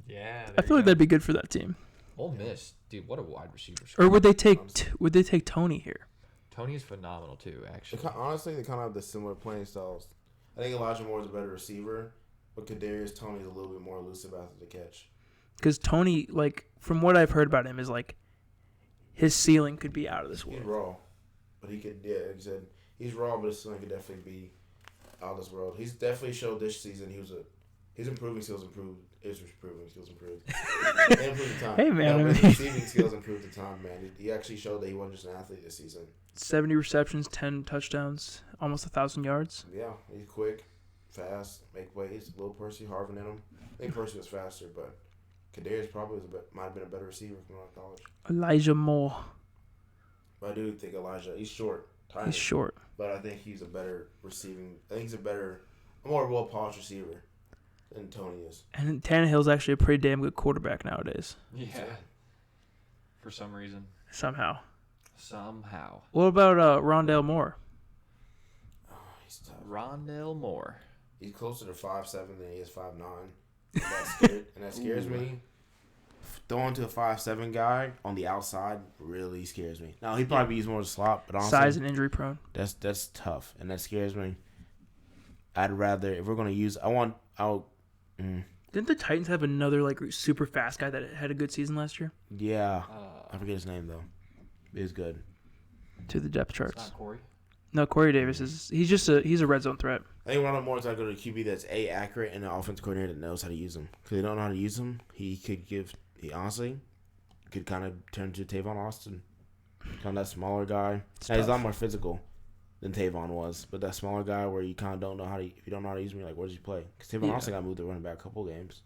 Yeah, I feel like that'd be good for that team. Ole Miss, dude, what a wide receiver. Or would they take Tony here? Tony is phenomenal too, actually. Honestly, they kind of have the similar playing styles. I think Elijah Moore is a better receiver, but Kadarius Toney is a little bit more elusive after the catch. Because Tony, like, from what I've heard about him, is like his ceiling could be out of this world. He's raw, but he could. Yeah, like I said, he's raw, but his ceiling could definitely be out of this world. He's definitely showed this season his improving skills improved. His improving skills improved. They improved the time. Hey man, his receiving skills improved the time, man. He actually showed that he wasn't just an athlete this season. 70 receptions, 10 touchdowns, almost 1,000 yards. Yeah, he's quick, fast, make plays. Little Percy Harvin in him. I think Percy was faster, but Kadarius probably might have been a better receiver from college. Elijah Moore. But I do think Elijah, he's short. Tiny, He's short. But I think he's a better receiving. I think he's a more well-polished receiver than Tony is. And Tannehill's actually a pretty damn good quarterback nowadays. Yeah. For some reason. Somehow. What about Rondale Moore? Oh, he's tough. Rondale Moore. He's closer to 5'7" than he is 5'9". That scares me. Throwing to a 5'7" guy on the outside really scares me. Now he'd probably use more of the slot, but honestly, size and injury prone. That's tough, and that scares me. I'd rather, if we're gonna use, Didn't the Titans have another like super fast guy that had a good season last year? Yeah, I forget his name though. He was good. To the depth charts. It's not Corey. No, Corey Davis he's a red zone threat. I think Ronald Moore's got to go to a QB that's accurate and an offensive coordinator that knows how to use him. Because they don't know how to use him, he honestly could kind of turn to Tavon Austin, kind of that smaller guy. Now, he's a lot more physical than Tavon was, but that smaller guy where you kind of don't know if you don't know how to use him, you're like, where does he play? Because Tavon Austin got moved to running back a couple games.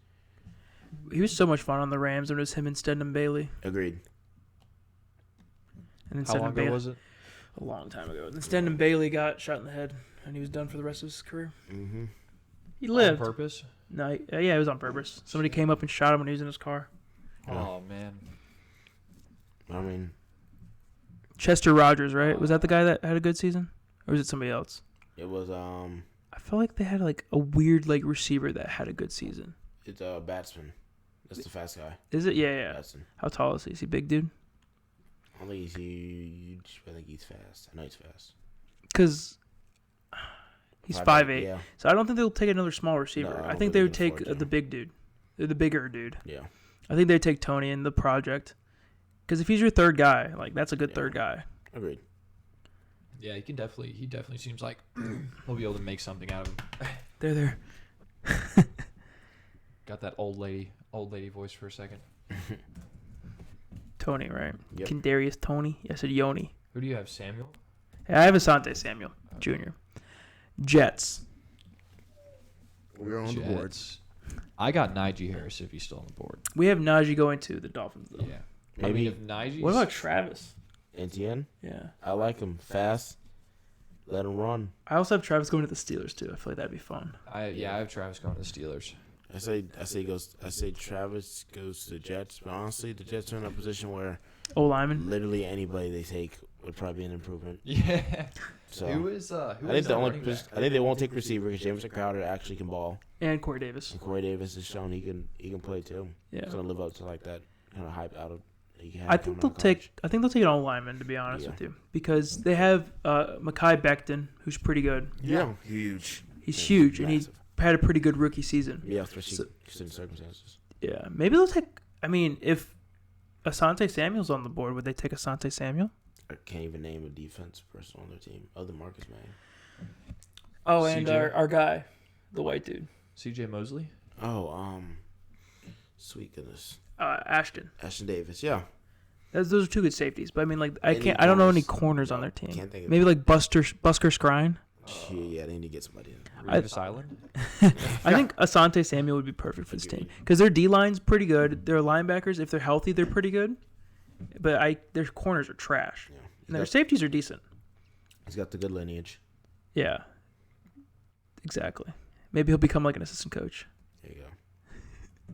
He was so much fun on the Rams. It was him and Stedman Bailey. Agreed. And then How long ago was it? A long time ago. And then Stedman Bailey got shot in the head, and he was done for the rest of his career. Mm-hmm. He lived. On purpose? No, it was on purpose. Somebody came up and shot him when he was in his car. Oh, man. I mean, Chester Rodgers, right? Was that the guy that had a good season? Or was it somebody else? it was I feel like they had like a weird like receiver that had a good season. it's a Batsman. That's the fast guy. Is it? Yeah. Batsman. How tall is he? Is he a big dude? I don't think he's huge. I think he's fast. I know he's fast. Because he's 5'8". Yeah. So I don't think they'll take another small receiver. No, I I don't think they would think take they can afford the big dude. The bigger dude. Yeah. I think they'd take Tony in the project. Because if he's your third guy, like that's a good third guy. Agreed. Yeah, he definitely seems like he'll be able to make something out of him. There. Got that old lady voice for a second. Tony, right? Yep. Kadarius Tony. I said Yoni. Who do you have, Samuel? Yeah, I have Asante Samuel Jr. Jets. We're on the board. Jets. I got Najee Harris if he's still on the board. We have Najee going to the Dolphins, though. Yeah. Maybe. I mean, if Najee. What about Travis? Etienne. Yeah. I like him. Fast. Let him run. I also have Travis going to the Steelers, too. I feel like that'd be fun. I have Travis going to the Steelers. I say Travis goes to the Jets, but honestly, the Jets are in a position where O-lineman. literally anybody they take would probably be an improvement. Yeah. So I I think they won't take receiver because Jameson Crowder actually can ball, And Corey Davis. and Corey Davis has shown he can play too. Yeah. He's gonna live up to like that kind of hype out of. I think they'll take an O-lineman, to be honest with you. Because they have Mekhi Becton, who's pretty good. Yeah, huge. He's huge, and he Massive. had a pretty good rookie season. Yeah, especially considering circumstances. Yeah. Maybe they'll take... I mean, if Asante Samuel's on the board, would they take Asante Samuel? I can't even name a defense person on their team other than Marcus May. Oh, and CJ? our guy, the white dude. CJ Mosley? Oh, Sweet goodness. Ashton Davis, yeah. Those are two good safeties, but I mean, like, I They need don't know any corners. corners No, on their team. can't think of Maybe like Buster Skrine. Yeah, they need to get somebody in. Revis Island. I think Asante Samuel would be perfect for this team because their D line's pretty good. Their linebackers, if they're healthy, they're pretty good. But their corners are trash, Yeah. and their safeties are decent. He's got the good lineage. Yeah, exactly. Maybe he'll become like an assistant coach. There you go.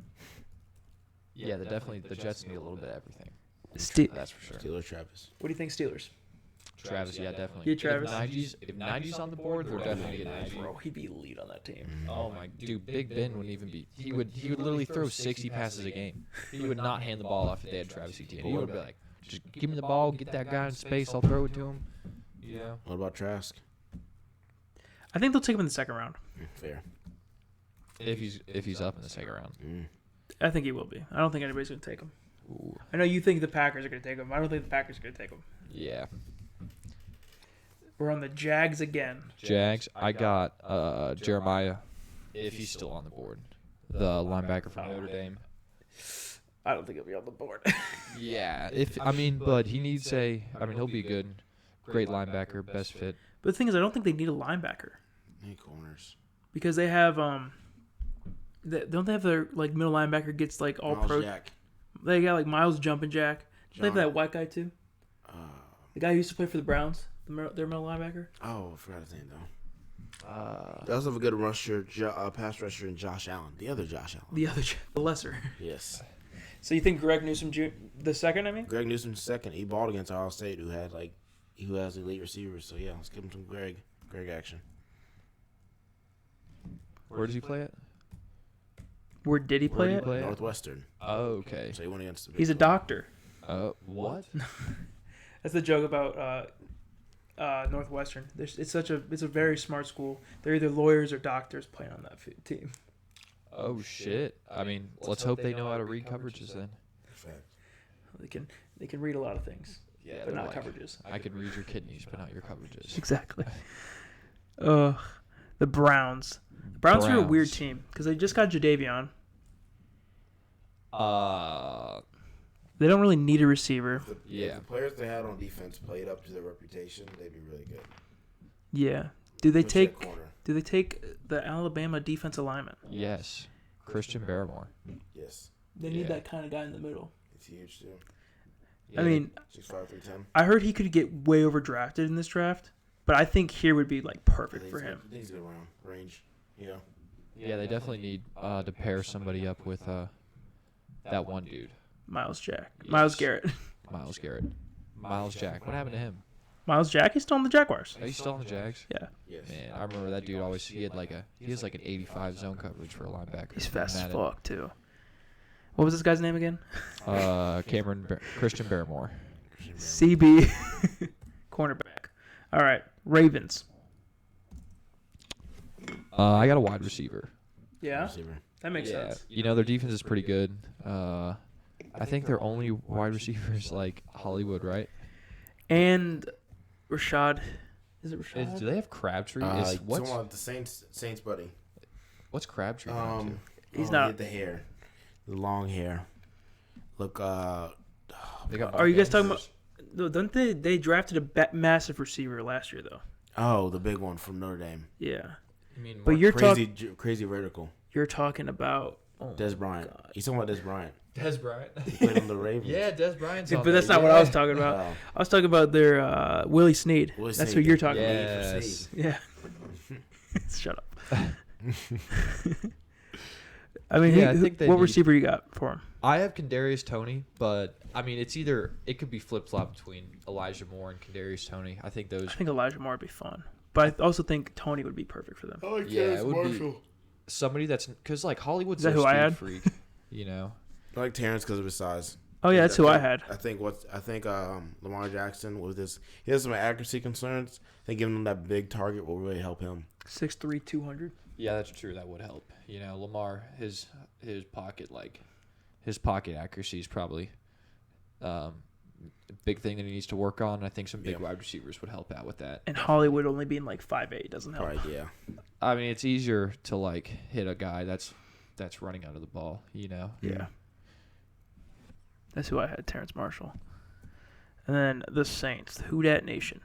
Yeah, the Jets need a little bit of everything. That's for sure. Steelers, Travis. What do you think, Steelers? Travis, yeah, definitely. Yeah, Travis. If Nigel's on the board, they're definitely getting Nigel. Bro, he'd be elite on that team. Oh my dude, Big Ben wouldn't even be. He would literally throw 60 passes a game. He would not hand the ball off if they had Travis Etienne. He would be like, just give me the ball, get that guy in space, I'll throw it to him. Yeah. What about Trask? I think they'll take him in the second round. Fair. If he's up in the second round. I think he will be. I don't think anybody's going to take him. Ooh. I know you think the Packers are going to take him. I don't think the Packers are going to take him. Yeah. We're on the Jags again. Jags, I got Jeremiah, if he's still on the board. The linebacker from Notre Dame. I don't think he'll be on the board. Yeah, but he needs he'll be good. Great linebacker, best fit. But the thing is, I don't think they need a linebacker Any corners? because they have don't they have their like middle linebacker gets like all Miles pro? Jack. They got like Miles Jumpin' Jack. They have John. that white guy too. The guy who used to play for the Browns, their middle linebacker. Oh, I forgot his name though. They also have a good rusher, pass rusher, in Josh Allen. The other Josh Allen. The lesser. Yes. So you think Greg Newsome the second? I mean, Greg Newsome second. He balled against Ohio State, who has elite receivers. So yeah, let's give him some Greg action. Where does he play it? where did he play it? Northwestern. Oh, okay. So he went against the. He's a doctor. What? That's the joke about Northwestern. It's a very smart school. They're either lawyers or doctors playing on that team. Oh shit! I mean, let's hope they know how to read coverages then. Fact. They can read a lot of things, Yeah, but not like, coverages. I can read your kidneys, but not your coverages. Exactly. The Browns. The Browns are a weird team because they just got Jadeveon. They don't really need a receiver. If the players they had on defense played up to their reputation, they'd be really good. Yeah. Do they Especially take? at corner. Do they take the Alabama defensive lineman? Yes, Christian Barrymore. Yes. They need that kind of guy in the middle. He's huge too. I mean, 6'5", 310. I heard he could get way overdrafted in this draft, but I think here would be like perfect for him. He's good around range. Yeah. Yeah, they definitely need to pair somebody up with that one dude. Miles Jack. Yes. Miles Garrett. Miles Garrett. Miles Jack. What happened to him? Miles Jack, he's still on the Jaguars. Are you still on the Jags? Yeah. Yes. Man, I remember that dude always. He has like an 85 zone coverage for a linebacker. He's fast as Madden. fuck, too. What was this guy's name again? Christian Barrymore. CB. Cornerback. All right. Ravens. I got a wide receiver. Yeah? Receiver. That makes sense. You know, their defense is pretty good. I think their only wide receiver is like Hollywood, right? And Rashad. Is it Rashad? Do they have Crabtree? What's the Saints buddy? What's Crabtree doing to? He's he not. had the hair, the long hair. Look, They got Are you guys talking about? No, don't they drafted a massive receiver last year, though? Oh, the big one from Notre Dame. Yeah. You mean But you're Crazy vertical. You're talking about Des Bryant. God. He's talking about Des Bryant. Des Bryant? He played on the Ravens. Yeah, Des Bryant's on but that's there. not what I was talking about. Oh. I was talking about their Willie Snead. Willie That's Snead. who you're talking about. Yes. Yeah. Shut up. I mean, Yeah, I think they what need- receiver you got for him? I have Kadarius Toney, but I mean, it could be flip flop between Elijah Moore and Kadarius Toney. I think those. I think Elijah Moore would be fun, but I also think Tony would be perfect for them. I like Yeah, it would be somebody that's because like Hollywood's Is that a who I speed had? freak, you know. I like Terrence because of his size. Oh yeah, that's who I had. I think Lamar Jackson with he has some accuracy concerns. I think giving him that big target will really help him. 6'3", 200. Yeah, that's true. That would help. You know, Lamar his pocket accuracy is probably a big thing that he needs to work on. I think some big wide receivers would help out with that. And Hollywood only being like 5'8" doesn't help. Right? Yeah. I mean, it's easier to like hit a guy that's that's running out of the ball. Yeah. That's who I had, Terrence Marshall. And then the Saints, Who Dat Nation.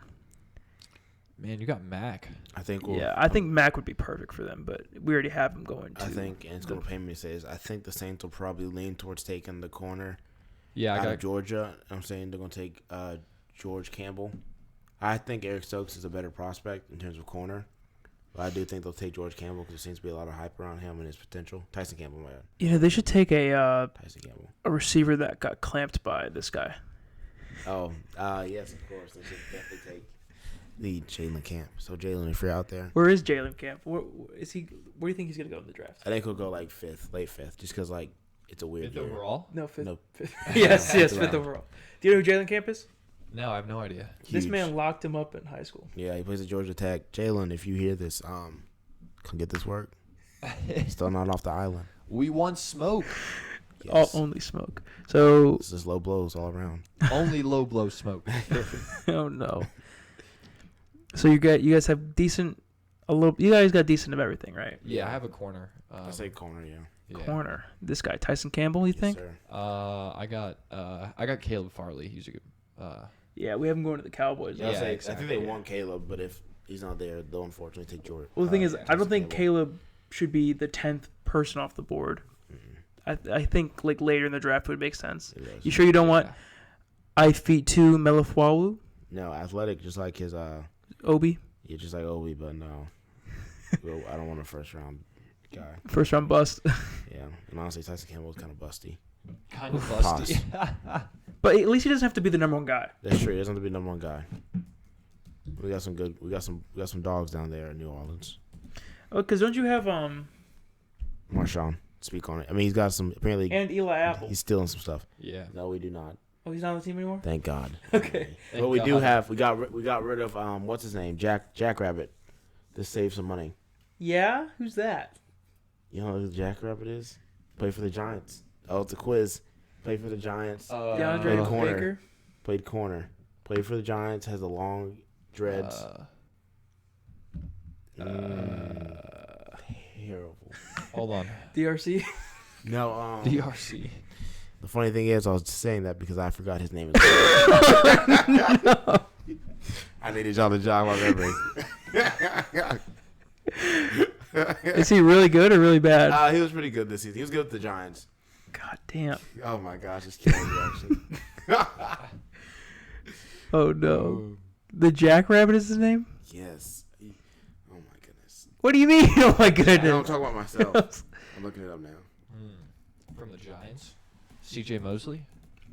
Man, you got Mac. I think. I think Mac would be perfect for them, but we already have him going to. I think, and it's going to pay me to say this, I think the Saints will probably lean towards taking the corner out of Georgia. I'm saying they're going to take George Campbell. I think Eric Stokes is a better prospect in terms of corner. But I do think they'll take George Campbell because there seems to be a lot of hype around him and his potential. Tyson Campbell, my bad. They should take Tyson Campbell, a receiver that got clamped by this guy. Oh, yes, of course. They should definitely take the Jalen Camp. So, Jalen, if you're out there. Where is Jalen Camp? Where do you think he's going to go in the draft? I think he'll go like late fifth, just because it's a weird Fifth overall? No, fifth. Nope. yes, fifth overall. Do you know who Jalen Camp is? No, I have no idea. Huge. This man locked him up in high school. Yeah, he plays at Georgia Tech. Jalen, if you hear this, come get this work. Still not off the island. We want smoke. Yes. Only smoke. So this is low blows all around. Only low blow smoke. Oh no. So you guys have decent. You guys got decent of everything, right? Yeah, I have a corner. I say corner, yeah. Corner. This guy, Tyson Campbell. You think? Sir. I got Caleb Farley. He's a good. Yeah, we have him going to the Cowboys. Yeah, exactly. I think they want Caleb, but if he's not there, they'll unfortunately take George. Well, the thing is, I don't think Caleb should be the 10th person off the board. Mm-hmm. I think later in the draft would make sense. You sure you don't want Ifeatu Melifonwu? No, athletic, just like his Obi. Yeah, just like Obi, but no, I don't want a first round guy. First round bust. Yeah, and honestly, Tyson Campbell is kind of busty. Kind of busty. But at least he doesn't have to be the number one guy. That's true. He doesn't have to be number one guy. We got some dogs down there in New Orleans. Oh, because don't you have Marshawn, speak on it. I mean, he's got some apparently. And Eli Apple. He's stealing some stuff. Yeah. No, we do not. Oh, he's not on the team anymore. Thank God. Okay. But we do have. We got rid of what's his name? Jackrabbit. To save some money. Yeah, who's that? You know who Jackrabbit is? Play for the Giants. Oh, it's a quiz. Play for the Giants. DeAndre Baker. Played corner. Played for the Giants. Has the long dreads. Terrible. Hold on. DRC. No. DRC. The funny thing is, I was just saying that because I forgot his name. I needed y'all to jog my memory. Is he really good or really bad? He was pretty good this season. He was good with the Giants. God damn. Oh my gosh, it's killing me actually. Oh no. The Jackrabbit is his name? Yes. Oh my goodness. What do you mean? Oh my goodness. I don't talk about myself. I'm looking it up now. From the Giants? CJ Mosley?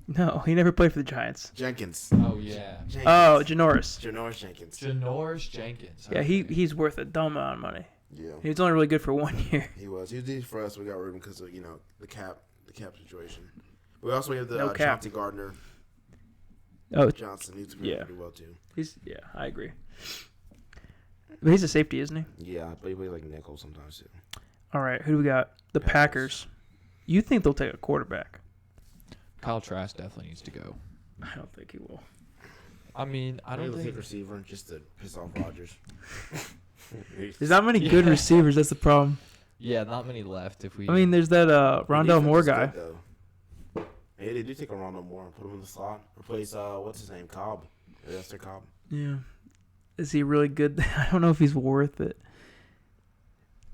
No, he never played for the Giants. Jenkins. Oh, yeah. Jenkins. Oh, Janoris. Janoris Jenkins. Janoris Jenkins. Yeah, he's worth a dumb amount of money. Yeah. He was only really good for 1 year. He was. He was decent for us. We got rid of him because of the cap situation. We also have the No cap. Chauncey Gardner. Oh, Johnson. He's doing pretty well too. I agree. But he's a safety, isn't he? Yeah, but he plays like nickel sometimes too. All right, who do we got? The Packers. You think they'll take a quarterback? Kyle Trask definitely needs to go. I don't think he will. I mean, I don't think receiver just to piss off Rodgers. There's not many good receivers. That's the problem. Yeah, not many left. If we, I mean, there's that Rondell Moore guy. Hey, they do take a Rondell Moore and put him in the slot. Replace what's his name? Cobb. Yeah, that's their Cobb. Yeah. Is he really good? I don't know if he's worth it.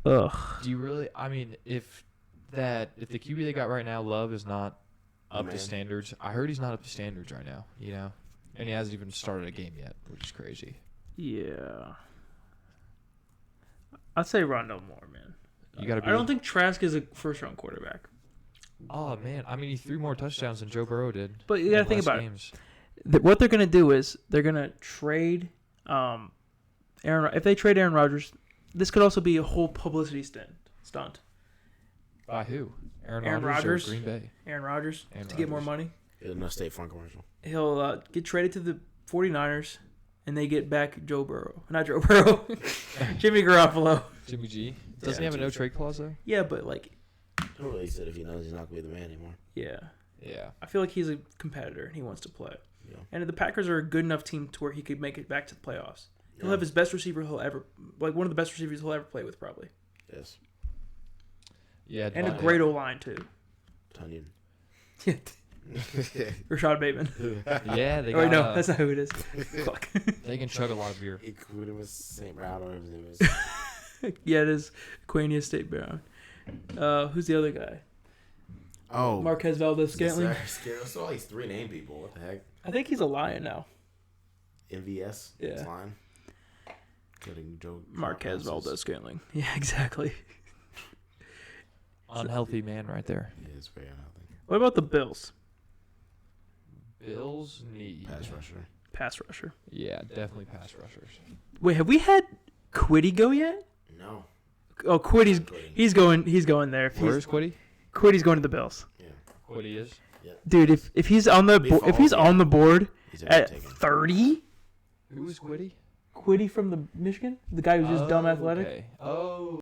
Ugh. Do you really? I mean, if the QB they got right now, Love, is not up to standards. I heard he's not up to standards right now. And he hasn't even started a game yet, which is crazy. Yeah. I'd say Rondell Moore, man. I don't think Trask is a first-round quarterback. Oh man, I mean, he threw more touchdowns than Joe Burrow did. But you got to think about it. What they're going to do is they're going to trade Aaron. If they trade Aaron Rodgers, this could also be a whole publicity stunt. By who? Aaron Rodgers. Green Bay. Aaron Rodgers to get more money. In a State Farm commercial. He'll get traded to the 49ers, and they get back Joe Burrow. Not Joe Burrow. Jimmy Garoppolo. Jimmy G. Doesn't he have a no-trade clause, though? Yeah, but like... I don't really said if he knows he's not going to be the man anymore. Yeah. Yeah. I feel like he's a competitor, and he wants to play. Yeah. And the Packers are a good enough team to where he could make it back to the playoffs. He'll have his best receiver he'll ever... Like, one of the best receivers he'll ever play with, probably. Yes. Yeah, And a great O-line, too. Tunyon. Rashad Bateman. Yeah, they Oh, wait, got. no, that's not who it is. Fuck. They can chug a lot of beer. It was St. Brown or it was. Yeah, it is Quania State Brown. Who's the other guy? Oh. Marquez Valdez-Scantling. So all these 3 named people. What the heck? I think he's a Lion now. MVS. Yeah. It's line. Getting Joe. Marquez Valdez-Scantling. Yeah, exactly. Unhealthy man right there. Yeah, it's very unhealthy. What about the Bills? Bills need Pass rusher. Yeah, definitely pass rushers. Wait, have we had Quiddy go yet? No. Oh, Quiddy's he's going there. If Where's Quiddy? Quiddy's going to the Bills. Yeah. Quiddy is. Yeah. Dude, if he's on the if he's on the board at 30, Who is Quiddy? Quiddy from the Michigan, the guy who's just dumb athletic. Okay. Oh.